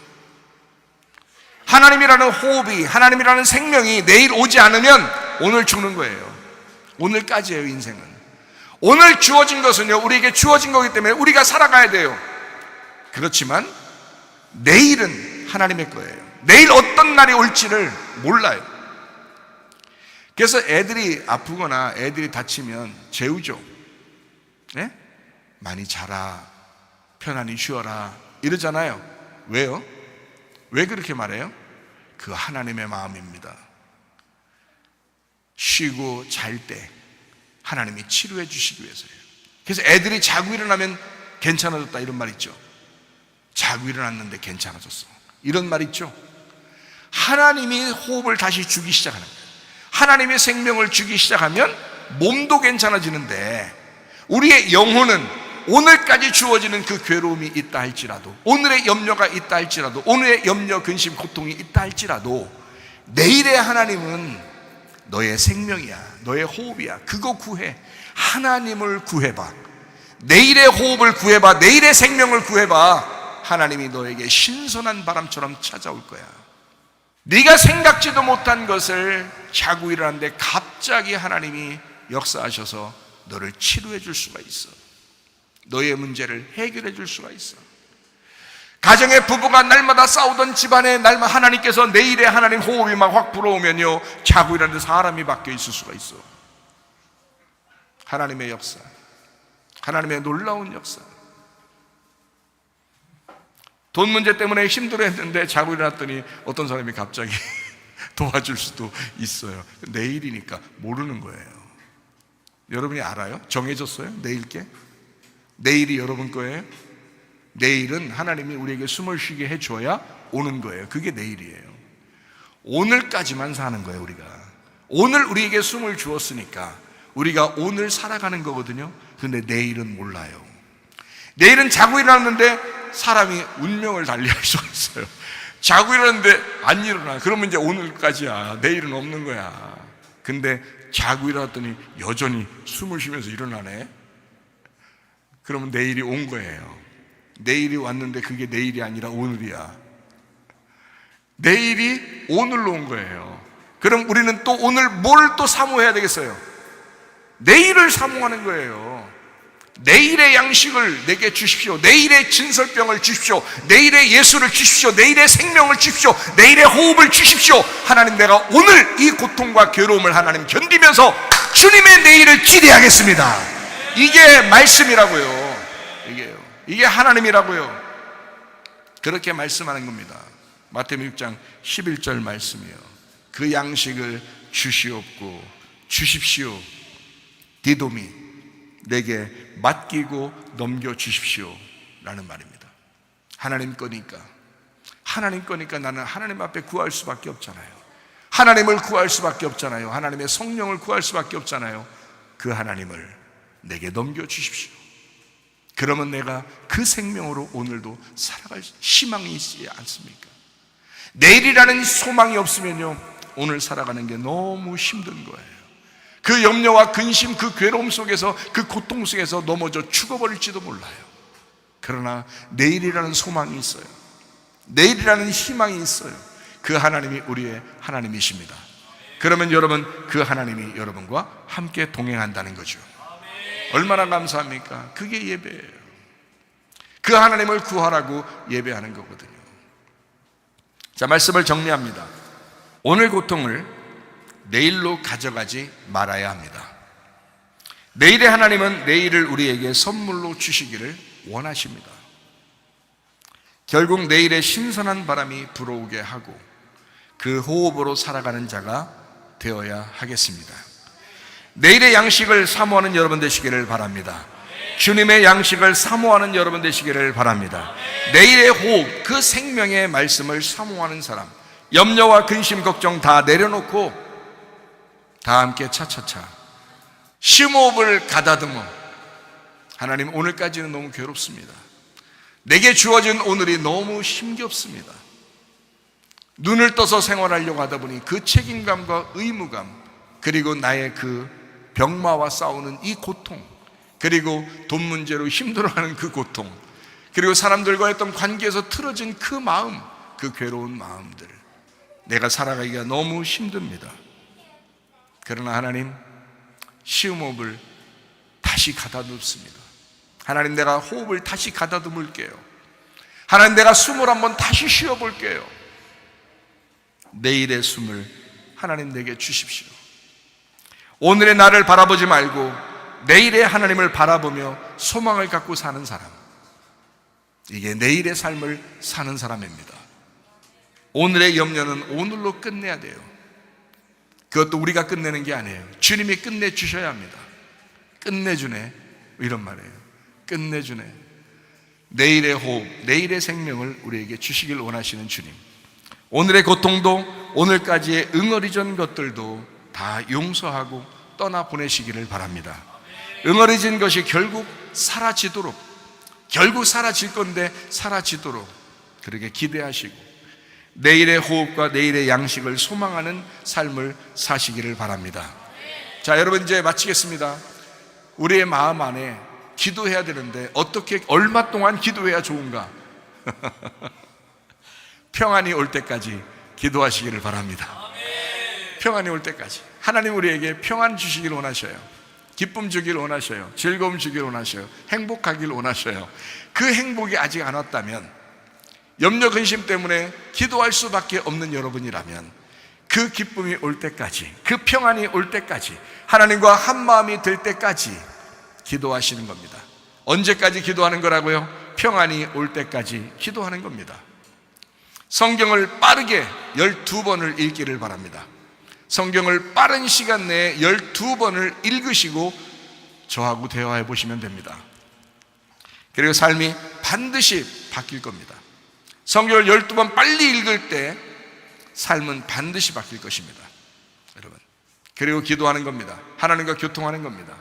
하나님이라는 호흡이, 하나님이라는 생명이 내일 오지 않으면 오늘 죽는 거예요. 오늘까지예요, 인생은. 오늘 주어진 것은요, 우리에게 주어진 거기 때문에 우리가 살아가야 돼요. 그렇지만 내일은 하나님의 거예요. 내일 어떤 날이 올지를 몰라요. 그래서 애들이 아프거나 애들이 다치면 재우죠. 네? 많이 자라, 편안히 쉬어라 이러잖아요. 왜요? 왜 그렇게 말해요? 그 하나님의 마음입니다. 쉬고 잘 때 하나님이 치료해 주시기 위해서예요. 그래서 애들이 자고 일어나면 괜찮아졌다 이런 말 있죠. 자고 일어났는데 괜찮아졌어 이런 말 있죠. 하나님이 호흡을 다시 주기 시작하는 거예요. 하나님의 생명을 주기 시작하면 몸도 괜찮아지는데 우리의 영혼은 오늘까지 주어지는 그 괴로움이 있다 할지라도, 오늘의 염려가 있다 할지라도, 오늘의 염려, 근심, 고통이 있다 할지라도 내일의 하나님은 너의 생명이야, 너의 호흡이야. 그거 구해. 하나님을 구해봐. 내일의 호흡을 구해봐. 내일의 생명을 구해봐. 하나님이 너에게 신선한 바람처럼 찾아올 거야. 네가 생각지도 못한 것을 자고 일어났는데 갑자기 하나님이 역사하셔서 너를 치료해 줄 수가 있어. 너의 문제를 해결해 줄 수가 있어. 가정의 부부가 날마다 싸우던 집안에 날마다 하나님께서 내일의 하나님 호흡이 막 확 불어오면요, 자고 일어났는데 사람이 바뀌어 있을 수가 있어. 하나님의 역사, 하나님의 놀라운 역사. 돈 문제 때문에 힘들어했는데 자고 일어났더니 어떤 사람이 갑자기 도와줄 수도 있어요. 내일이니까 모르는 거예요. 여러분이 알아요? 정해졌어요? 내일 게? 내일이 여러분 거예요? 내일은 하나님이 우리에게 숨을 쉬게 해줘야 오는 거예요. 그게 내일이에요. 오늘까지만 사는 거예요. 우리가 오늘 우리에게 숨을 주었으니까 우리가 오늘 살아가는 거거든요. 근데 내일은 몰라요. 내일은 자고 일어났는데 사람이 운명을 달리할 수가 있어요. 자고 일어났는데 안 일어나. 그러면 이제 오늘까지야. 내일은 없는 거야. 근데 자고 일어났더니 여전히 숨을 쉬면서 일어나네. 그러면 내일이 온 거예요. 내일이 왔는데 그게 내일이 아니라 오늘이야. 내일이 오늘로 온 거예요. 그럼 우리는 또 오늘 뭘 또 사모해야 되겠어요? 내일을 사모하는 거예요. 내일의 양식을 내게 주십시오. 내일의 진설병을 주십시오. 내일의 예수를 주십시오. 내일의 생명을 주십시오. 내일의 호흡을 주십시오. 하나님, 내가 오늘 이 고통과 괴로움을 하나님 견디면서 주님의 내일을 기대하겠습니다. 이게 말씀이라고요. 이게 하나님이라고요. 그렇게 말씀하는 겁니다. 마태복음 6장 11절 말씀이에요. 그 양식을 주시옵고 주십시오. 디도미, 내게 맡기고 넘겨주십시오 라는 말입니다. 하나님 거니까 나는 하나님 앞에 구할 수밖에 없잖아요. 하나님을 구할 수밖에 없잖아요. 하나님의 성령을 구할 수밖에 없잖아요. 그 하나님을 내게 넘겨주십시오. 그러면 내가 그 생명으로 오늘도 살아갈 희망이 있지 않습니까? 내일이라는 소망이 없으면요, 오늘 살아가는 게 너무 힘든 거예요. 그 염려와 근심, 그 괴로움 속에서, 그 고통 속에서 넘어져 죽어버릴지도 몰라요. 그러나 내일이라는 소망이 있어요. 내일이라는 희망이 있어요. 그 하나님이 우리의 하나님이십니다. 그러면 여러분, 그 하나님이 여러분과 함께 동행한다는 거죠. 얼마나 감사합니까? 그게 예배예요. 그 하나님을 구하라고 예배하는 거거든요. 자, 말씀을 정리합니다. 오늘 고통을 내일로 가져가지 말아야 합니다. 내일의 하나님은 내일을 우리에게 선물로 주시기를 원하십니다. 결국 내일의 신선한 바람이 불어오게 하고 그 호흡으로 살아가는 자가 되어야 하겠습니다. 내일의 양식을 사모하는 여러분 되시기를 바랍니다. 주님의 양식을 사모하는 여러분 되시기를 바랍니다. 내일의 호흡, 그 생명의 말씀을 사모하는 사람, 염려와 근심, 걱정 다 내려놓고 다 함께 차차차 심호흡을 가다듬어. 하나님, 오늘까지는 너무 괴롭습니다. 내게 주어진 오늘이 너무 힘겹습니다. 눈을 떠서 생활하려고 하다 보니 그 책임감과 의무감, 그리고 나의 그 병마와 싸우는 이 고통, 그리고 돈 문제로 힘들어하는 그 고통, 그리고 사람들과 했던 관계에서 틀어진 그 마음, 그 괴로운 마음들, 내가 살아가기가 너무 힘듭니다. 그러나 하나님, 심호흡을 다시 가다듬습니다. 하나님, 내가 호흡을 다시 가다듬을게요. 하나님, 내가 숨을 한번 다시 쉬어볼게요. 내일의 숨을 하나님 내게 주십시오. 오늘의 나를 바라보지 말고 내일의 하나님을 바라보며 소망을 갖고 사는 사람, 이게 내일의 삶을 사는 사람입니다. 오늘의 염려는 오늘로 끝내야 돼요. 그것도 우리가 끝내는 게 아니에요. 주님이 끝내주셔야 합니다. 끝내주네, 이런 말이에요. 끝내주네. 내일의 호흡, 내일의 생명을 우리에게 주시길 원하시는 주님, 오늘의 고통도 오늘까지의 응어리진 것들도 다 용서하고 떠나보내시기를 바랍니다. 응어리진 것이 결국 사라지도록, 결국 사라질 건데 사라지도록 그렇게 기대하시고 내일의 호흡과 내일의 양식을 소망하는 삶을 사시기를 바랍니다. 자, 여러분, 이제 마치겠습니다. 우리의 마음 안에 기도해야 되는데 어떻게, 얼마 동안 기도해야 좋은가? 평안이 올 때까지 기도하시기를 바랍니다. 평안이 올 때까지. 하나님 우리에게 평안 주시기를 원하셔요. 기쁨 주기를 원하셔요. 즐거움 주기를 원하셔요. 행복하기를 원하셔요. 그 행복이 아직 안 왔다면, 염려 근심 때문에 기도할 수밖에 없는 여러분이라면 그 기쁨이 올 때까지, 그 평안이 올 때까지, 하나님과 한 마음이 될 때까지 기도하시는 겁니다. 언제까지 기도하는 거라고요? 평안이 올 때까지 기도하는 겁니다. 성경을 빠르게 12번을 읽기를 바랍니다. 성경을 빠른 시간 내에 12번을 읽으시고 저하고 대화해 보시면 됩니다. 그리고 삶이 반드시 바뀔 겁니다. 성경을 12번 빨리 읽을 때 삶은 반드시 바뀔 것입니다, 여러분. 그리고 기도하는 겁니다. 하나님과 교통하는 겁니다.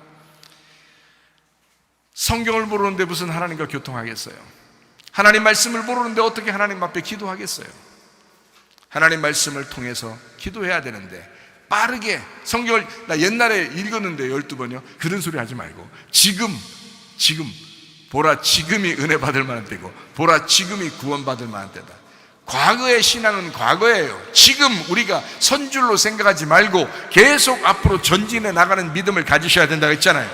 성경을 모르는데 무슨 하나님과 교통하겠어요? 하나님 말씀을 모르는데 어떻게 하나님 앞에 기도하겠어요? 하나님 말씀을 통해서 기도해야 되는데 빠르게 성경을, 나 옛날에 읽었는데 12번이요 그런 소리 하지 말고 지금 보라, 지금이 은혜 받을 만한 때고 보라, 지금이 구원받을 만한 때다. 과거의 신앙은 과거예요. 지금 우리가 선줄로 생각하지 말고 계속 앞으로 전진해 나가는 믿음을 가지셔야 된다고 했잖아요.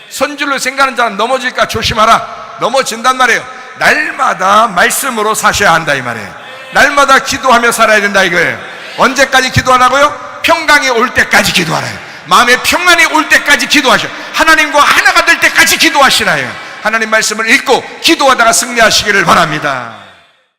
선줄로 생각하는 자는 넘어질까 조심하라. 넘어진단 말이에요. 날마다 말씀으로 사셔야 한다, 이 말이에요. 날마다 기도하며 살아야 된다, 이거예요. 언제까지 기도하라고요? 평강이 올 때까지 기도하라요. 마음의 평안이 올 때까지 기도하셔. 하나님과 하나가 될 때까지 기도하시라요. 하나님 말씀을 읽고 기도하다가 승리하시기를 바랍니다.